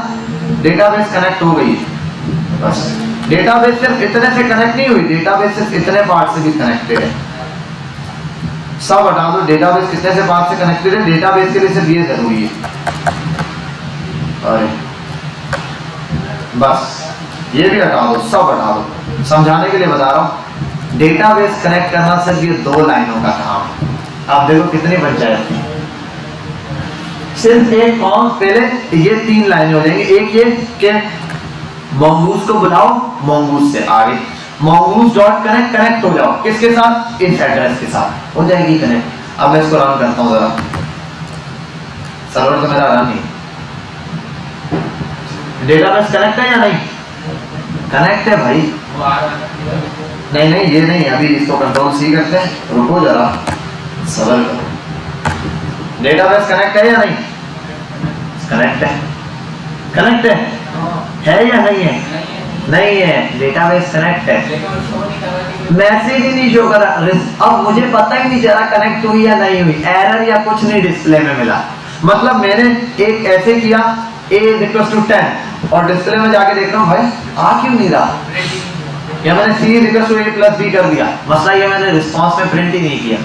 डेटाबेस कनेक्ट हो गई। बस डेटाबेस सिर्फ इतने से कनेक्ट नहीं हुई, डेटाबेस सिर्फ इतने पार्ट से भी कनेक्टेड है। सब हटा दो, डेटाबेस कितने से पार्ट से कनेक्टेड है, डेटाबेस के लिए सिर्फ ये जरूरी है। अरे बस ये भी हटा दो, सब हटा दो, समझाने के लिए बता रहा हूँ। डेटाबेस कनेक्ट करना सिर्फ ये 2 लाइनों का काम है। आप देखो कितनी बन जाएगी, सिर्फ एक कॉम, पहले ये 3 लाइनें हो जाएंगी। एक ये कि mongoose को बुलाओ, mongoose से आगे mongoose डॉट कनेक्ट, कनेक्ट हो जाओ किसके साथ, इस एड्रेस के साथ हो जाएगी कनेक्ट। अब मैं इसको रन करता हूँ जरा, सर्वर तो मेरा रन नहीं। डेटाबेस कनेक्ट है या नहीं? कनेक्ट है भाई। नहीं नहीं ये नहीं, अभी इसको कंट्रोल सी करते हैं, रुको जरा, सबर करो। डेटाबेस कनेक्ट है या नहीं? कनेक्ट है, कनेक्ट है या नहीं है? नहीं है, डेटाबेस कनेक्ट है, मैसेज ही नहीं शो करा। अब मुझे पता ही नहीं चला कनेक्ट हुई या नहीं हुई, एरर या कुछ नहीं डिस्प्ले में मिला। मतलब मैंने एक ऐसे किया a = 10 और डिस्प्ले में जाके देख रहा हूँ भाई आ क्यों नहीं रहा, या मैंने c = a + b कर दिया। मसला ये मैंने रिस्पांस में प्रिंट ही नहीं किया,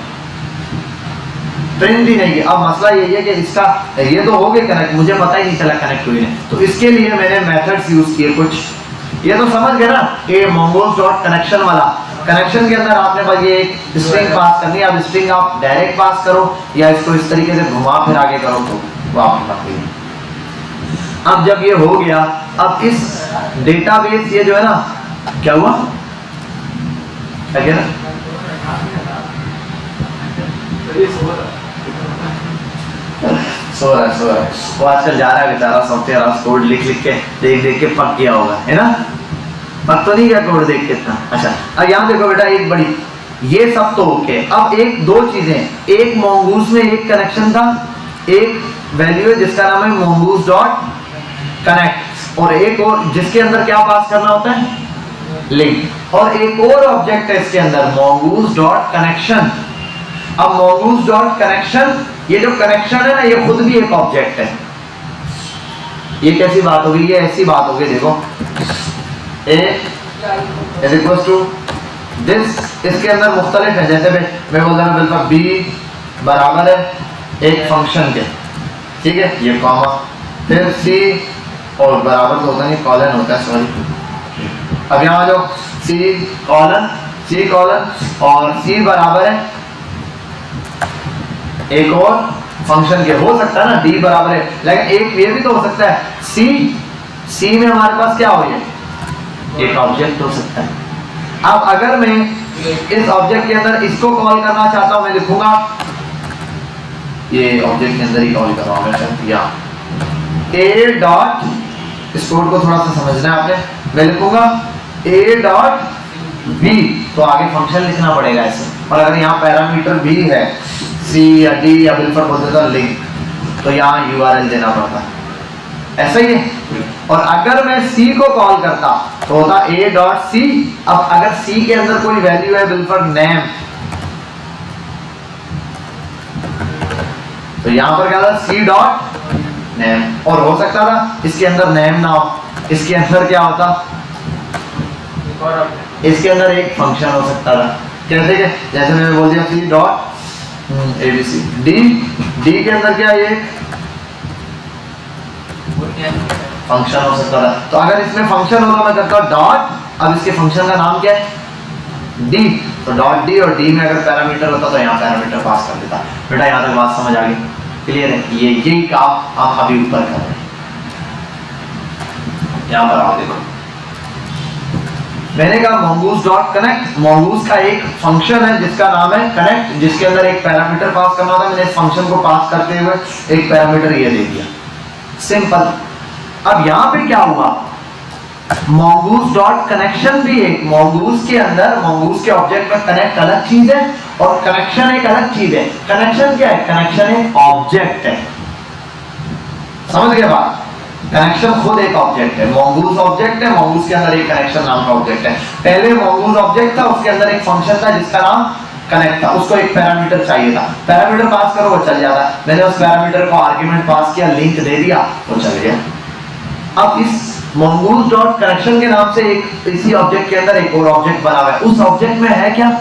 प्रिंट ही नहीं किया। अब मसला ये है कि इसका ये तो हो गया कनेक्ट, मुझे पता ही नहीं चला कनेक्ट हुई नहीं, तो इसके लिए मैंने मेथड्स यूज किए कुछ। ये तो समझ गए ना, ये mongoose डॉट कनेक्शन वाला। कनेक्शन के अंदर आपने बस ये एक स्ट्रिंग पास करनी है। अब स्ट्रिंग आप डायरेक्ट पास करो या इसको इस तरीके से घुमा फिर आगे करो तो वो आपकी बात है। अब जब ये हो गया, अब इस डेटाबेस ये जो है ना, क्या हुआ, क्या कह रहा? सो रहा है वो आजकल जा रहा है बेचारा, सॉफ्टवेयर हाउस कोड लिख के देख के पक गया होगा, है ना? पक तो नहीं गया कोड देख के इतना। अच्छा अब यहाँ देखो बेटा, एक बड़ी, ये सब तो ओके। अब एक 2 चीजें, एक mongoose में एक कनेक्शन था, एक वैल्यू है जिसका नाम है mongoose डॉट कनेक्ट, और एक और जिसके अंदर क्या पास करना होता है, लिंक, और एक और ऑब्जेक्ट है इसके अंदर mongoose डॉट कनेक्शन। अब mongoose डॉट कनेक्शन, ये जो कनेक्शन है ना, ये खुद भी एक ऑब्जेक्ट है। ये कैसी बात होगी, ये ऐसी बात होगी, देखो a = दिस, इसके अंदर मुख्तलिफ है, जैसे मैं बोल रहा हूँ b बराबर है एक फंक्शन के, ठीक है, ये कॉमा, फिर c और बराबर तो होता नहीं, कॉलन होता है, सॉरी। अब यहाँ आ जाओ, c कॉलन और c बराबर है एक और फंक्शन के, हो सकता है ना d बराबर है, लेकिन एक ये भी तो हो सकता है c में हमारे पास क्या हो, ये एक ऑब्जेक्ट हो सकता है। अब अगर मैं इस ऑब्जेक्ट के अंदर इसको कॉल करना चाहता हूं, मैं लिखूंगा, ये ऑब्जेक्ट के अंदर ही कॉल कर रहा हूं मैं, या a डॉट, इस कोड को थोड़ा सा समझना है आपने, मैं लिखूंगा a डॉट b, तो आगे फंक्शन लिखना पड़ेगा ऐसे। और अगर यहाँ पैरामीटर b है, c या d या बिल्कुल बोलते तो लिंक, तो यहाँ URL देना पड़ता है, ऐसा ही है। और अगर मैं c को कॉल करता तो होता a डॉट c। अब अगर c के अंदर कोई वैल्यू है बिल्कुल नेम, तो यहाँ पर क्या था, c डॉट नेम, और हो सकता था इसके अंदर नेम ना हो, इसके अंदर क्या होता, इसके अंदर एक फंक्शन हो सकता था, कैसे के, जैसे मैंने बोल दिया c डॉट abc, d के अंदर क्या है, एक फंक्शन हो सकता था। तो अगर इसमें फंक्शन होगा, मैं करता हूं डॉट, अब इसके फंक्शन का नाम क्या है, d, तो डॉट डी और डी में अगर पैरामीटर होता तो यहाँ पैरामीटर पास कर देता। बेटा यहाँ तक बात समझ आ गई, क्लियर है? ये यही काम हम अभी ऊपर कर रहे हैं। यहाँ पर आओ, देखो मैंने कहा mongoose डॉट कनेक्ट, mongoose का एक फंक्शन है जिसका नाम है कनेक्ट, जिसके अंदर एक पैरामीटर पास करना होता है। मैंने इस फंक्शन को पास करते हुए एक पैरामीटर ये दे दिया, सिंपल। अब यहाँ पे क्या हुआ, mongoose डॉट कनेक्शन भी एक, mongoose के अंदर mongoose के ऑब्जेक्ट में कनेक्ट अलग चीज है और कनेक्शन एक अलग चीज है। कनेक्शन क्या है? कनेक्शन एक ऑब्जेक्ट है, समझ गए बात? कनेक्शन खुद एक ऑब्जेक्ट है, mongoose ऑब्जेक्ट है, mongoose के अंदर एक कनेक्शन नाम का ऑब्जेक्ट है। पहले mongoose ऑब्जेक्ट था, उसके अंदर एक फंक्शन था जिसका नाम कनेक्ट था, उसको एक पैरामीटर चाहिए था, पैरामीटर पास करो वो चल जाता। मैंने उस पैरामीटर को आर्गुमेंट पास किया, लिंक दे दिया, वो चल गया। अब इस mongoose डॉट कनेक्शन के नाम से एक इसी ऑब्जेक्ट के अंदर एक और ऑब्जेक्ट बना हुआ है। उस ऑब्जेक्ट में है क्या?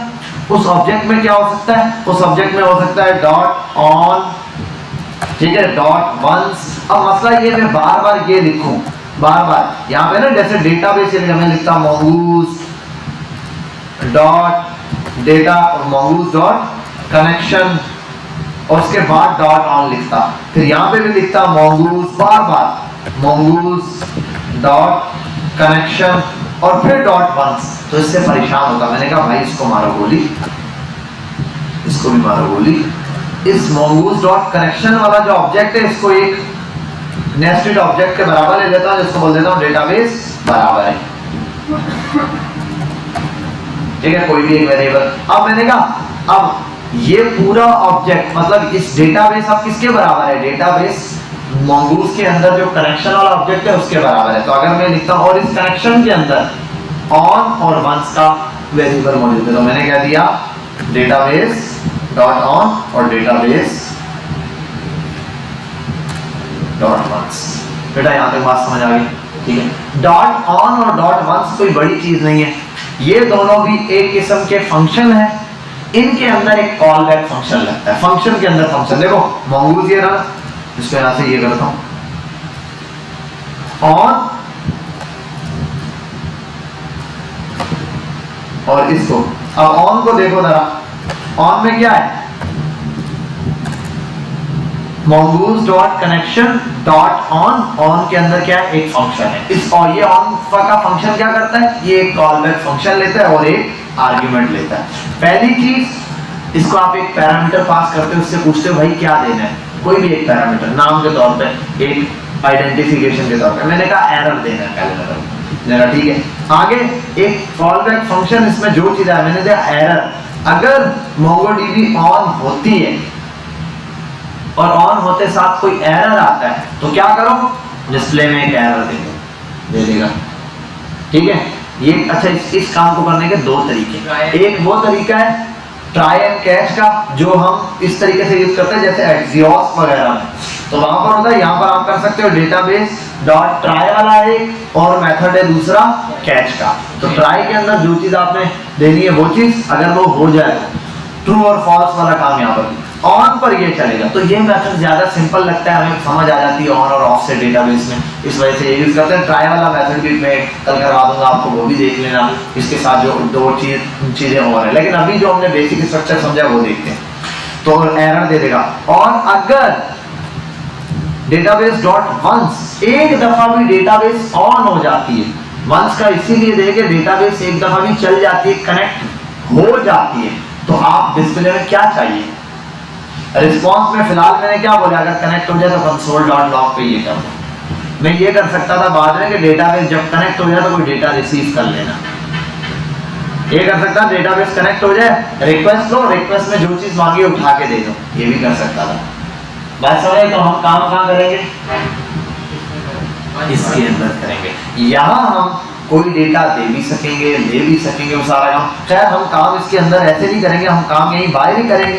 उस ऑब्जेक्ट में क्या हो सकता है? उस ऑब्जेक्ट में हो सकता है डॉट ऑन, ठीक है, डॉट वंस। अब मसला ये मैं बार बार ये लिखूं, बार बार यहाँ पे ना जैसे डेटाबेस मैं लिखता mongoose डॉट डेटा और mongoose डॉट कनेक्शन और उसके बाद डॉट ऑन लिखता, फिर यहाँ पे भी लिखता mongoose, बार बार mongoose डॉट कनेक्शन और फिर डॉट वंस, तो इससे परेशान होता। मैंने कहा भाई इसको मारो गोली, इसको भी मारो गोली। इस mongoose डॉट कनेक्शन वाला जो ऑब्जेक्ट है इसको एक नेस्टेड ऑब्जेक्ट के बराबर ले लेता हूं, जिसको बोल देता हूं डेटाबेस बराबर है, ठीक है, कोई भी एक वेरिएबल। अब मैंने कहा अब ये पूरा ऑब्जेक्ट मतलब इस डेटाबेस अब किसके बराबर है? डेटाबेस mongoose के अंदर जो कनेक्शन वाला ऑब्जेक्ट है उसके बराबर है। तो अगर मैं लिखता हूं और इस कनेक्शन के अंदर ऑन और वंस का वेरिएबल मौजूद है, तो मैंने क्या दिया डेटाबेस डॉट ऑन और डेटाबेस डॉट वंस। बेटा यहाँ तक बात समझ आ गई, ठीक है? डॉट ऑन और डॉट वंस कोई बड़ी चीज नहीं है, ये दोनों भी एक किस्म के फंक्शन है। इनके अंदर एक कॉल बैक फंक्शन लगता है, फंक्शन के अंदर फंक्शन। देखो mongoose ये रहा, इसको यहां से ये करता हूं ऑन और इसको, अब ऑन को देखो जरा, ऑन में क्या है? mongoose dot connection dot on, on के अंदर क्या है? एक फंक्शन है। इस और ये ऑन का फंक्शन क्या करता है? ये एक कॉल बैक फंक्शन लेता है और एक आर्गुमेंट लेता है। पहली चीज, इसको आप एक पैरामीटर पास करते हो, उससे पूछते हो भाई क्या देना है, कोई भी एक पैरामीटर नाम के तौर पे, एक आइडेंटिफिकेशन के तौर पे। मैंने कहा एरर देना है पहले मेरा, ठीक है। आगे एक कॉल बैक फंक्शन, इसमें जो चीज है मैंने दिया एरर। अगर MongoDB ऑन होती है और ऑन होते साथ कोई एरर आता है तो क्या करो? डिस्प्ले में एक एरर दे देगा, ठीक है। ये अच्छा, इस काम को करने के दो तरीके, एक वो तरीका है ट्राई एंड कैच का, जो हम इस तरीके से यूज करते हैं जैसे एक्सियोस वगैरह में, तो वहां पर होता है। यहाँ पर आप कर सकते हो डेटाबेस डॉट ट्राई वाला एक और मेथड है दूसरा कैच का। तो ट्राई के अंदर जो चीज आपने देनी है वो चीज अगर वो हो जाए, ट्रू और फॉल्स वाला काम यहाँ पर ऑन पर ये चलेगा। तो ये मेथड ज्यादा सिंपल लगता है, हमें समझ आ जाती है ऑन और ऑफ से डेटाबेस में, इस वजह से ये यूज करते हैं। ट्राई वाला मेथड भी मैं कल करवा दूंगा आपको, वो भी देख लेना, इसके साथ जो दो चीजें और है। लेकिन अभी जो हमने बेसिक स्ट्रक्चर समझा वो देखते हैं। तो एरर दे देगा। और अगर डेटाबेस डॉट वंस, एक दफा भी डेटाबेस ऑन हो जाती है, वंस का इसीलिए देंगे डेटाबेस एक दफा भी चल जाती है, कनेक्ट हो जाती है, तो आप डिस्प्ले में क्या चाहिए? रिस्पॉन्स में फिलहाल मैंने क्या बोला, अगर कनेक्ट हो जाए तो कंसोल डॉट लॉग पे ये कर दो। मैं ये कर सकता था बाद में कि डेटाबेस जब कनेक्ट हो जाए तो कोई डेटा रिसीव कर लेना, ये कर सकता, डेटाबेस कनेक्ट हो जाए रिक्वेस्ट लो, रिक्वेस्ट में जो चीज मांगी उठा के दे दो, ये भी कर सकता था। बात समझे? तो हम काम कहाँ करेंगे? इसके अंदर करेंगे। यहाँ हम कोई डेटा दे भी सकेंगे, ले भी सकेंगे, वो सारा काम। खैर हम काम इसके अंदर ऐसे नहीं करेंगे, हम काम यहीं बाहर ही करेंगे,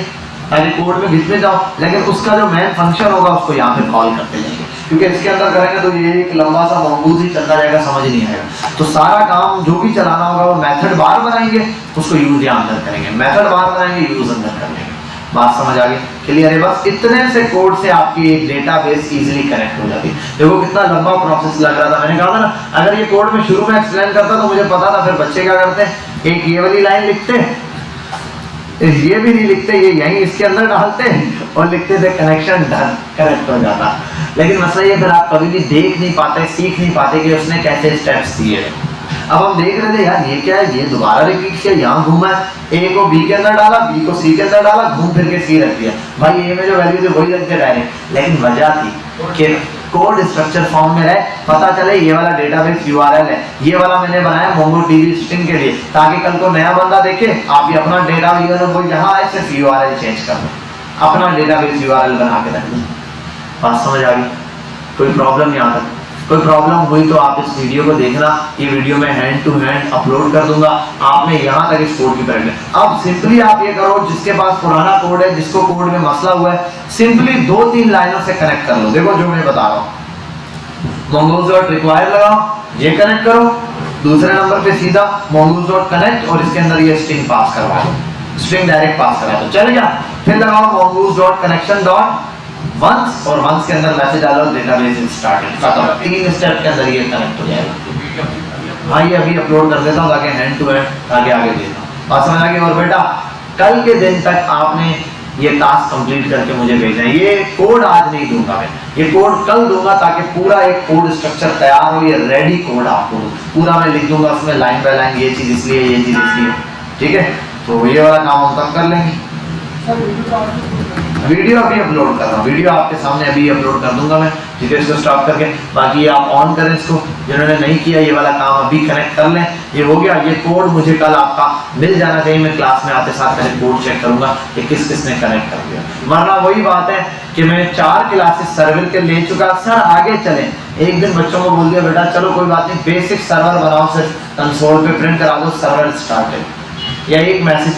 ताकि कोड में घिसने जाओ, लेकिन उसका जो मेन फंक्शन होगा उसको यहाँ पे कॉल करते जाएंगे। क्योंकि इसके अंदर करेंगे तो ये एक लंबा सा mongoose ही चलता जाएगा, समझ नहीं आएगा। तो सारा काम जो भी चलाना होगा वो मेथड बार बनाएंगे, उसको यूज यहाँ अंदर करेंगे, मेथड बार बनाएंगे, यूज अंदर कर लेंगे। बात समझ आ गई? क्लियर है? बस इतने से कोड से आपकी एक डेटाबेस इजीली कनेक्ट हो जाती है। देखो कितना लंबा प्रोसेस लग रहा था, मैंने कहा था ना, अगर ये कोड में शुरू में एक्सप्लेन करता तो मुझे पता था फिर बच्चे क्या करते, एक ये वाली लाइन लिखते ये भी नहीं लिखते, ये यहीं इसके अंदर डालते और लिखते थे कनेक्शन डन, कनेक्ट हो जाता। लेकिन मसला ये फिर आप कभी भी देख नहीं पाते, सीख नहीं पाते कि उसने कैसे स्टेप्स दिए। अब हम देख रहे थे यार ये क्या है, ये दोबारा रिपीट किया, यहाँ घूमा है, ए को बी के अंदर डाला, बी को सी के अंदर डाला, घूम फिर के सी रख दिया। भाई ए में जो वैल्यू थी वही रख के डायरेक्ट, लेकिन वजह थी कि कोड स्ट्रक्चर फॉर्म में रहे, पता चले ये वाला डेटाबेस यूआरएल है, ये वाला मैंने बनाया मोंगोडीबी स्ट्रिंग के लिए, ताकि कल को नया बंदा देखे आप ये अपना डेटाबेस कोई यहाँ आए सिर्फ यूआरएल चेंज कर दो, अपना डेटाबेस यूआरएल बना के रख दो। बात समझ आ गई? कोई प्रॉब्लम यहाँ तक? कोई प्रॉब्लम हुई तो आप इस वीडियो को देखना, ये वीडियो मैं हैंड टू हैंड अपलोड कर दूंगा, आपने यहाँ तक इस कोड की प्रैक्टिस। अब सिंपली आप ये करो, जिसके पास पुराना कोड है, जिसको कोड में मसला हुआ है, सिंपली 2-3 लाइनों से कनेक्ट कर लो। देखो जो मैं बता रहा हूँ, mongoose.require लगाओ, ये कनेक्ट करो, दूसरे नंबर पे सीधा mongoose.connect और इसके अंदर ये स्ट्रिंग पास करवाओ, स्ट्रिंग डायरेक्ट पास करा दो, चल गया। फिर लगाओ mongoose.connection वंस और वंस के अंदर मैसेज डालो डेटाबेस इज स्टार्टेड, खत्म। 3 स्टेप के अंदर ये कनेक्ट हो जाएगा। हाँ ये अभी अपलोड कर देता हूँ ताकि हैंड टू हैंड आगे देता हूँ। बात समझ आ गई? और बेटा कल के दिन तक आपने ये टास्क कंप्लीट करके मुझे भेजना है। ये कोड आज नहीं दूंगा मैं, ये कोड कल दूंगा, ताकि पूरा एक कोड स्ट्रक्चर तैयार हो, ये रेडी कोड आपको पूरा मैं लिख दूंगा, उसमें लाइन बाय लाइन ये चीज इसलिए, ये चीज इसलिए, ठीक है। तो ये वाला काम हम तब कर लेंगे। वीडियो अभी अपलोड कर रहा हूँ, वीडियो आपके सामने अभी अपलोड कर दूंगा मैं, ठीक है। इसको स्टॉप करके बाकी आप ऑन करें इसको, जिन्होंने नहीं किया ये वाला काम अभी कनेक्ट कर लें। ये हो गया, ये कोड मुझे कल आपका मिल जाना चाहिए, मैं क्लास में आते साथ पहले कोड चेक करूंगा कि किस किस ने कनेक्ट कर दिया। वरना वही बात है कि मैं 4 क्लासेस सर्वर के ले चुका, सर आगे चलें। एक दिन बच्चों को बोल दिया बेटा चलो कोई बात नहीं, बेसिक सर्वर बनाओ, सिर्फ कंसोल पे प्रिंट करा दो सर्वर स्टार्टेड, या एक मैसेज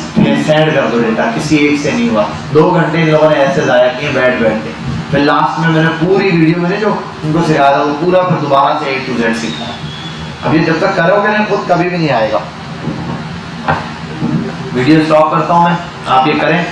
सेंड कर दो डेटा, किसी एक से नहीं हुआ। 2 घंटे इन लोगों ने ऐसे जाया किए बैठ के। फिर लास्ट में मैंने पूरी वीडियो मैंने जो उनको सिखाया था वो पूरा फिर दोबारा से A to Z सीखा। अब ये जब तक करोगे ना खुद कभी भी नहीं आएगा। वीडियो स्टॉप करता हूँ मैं, आप ये करें।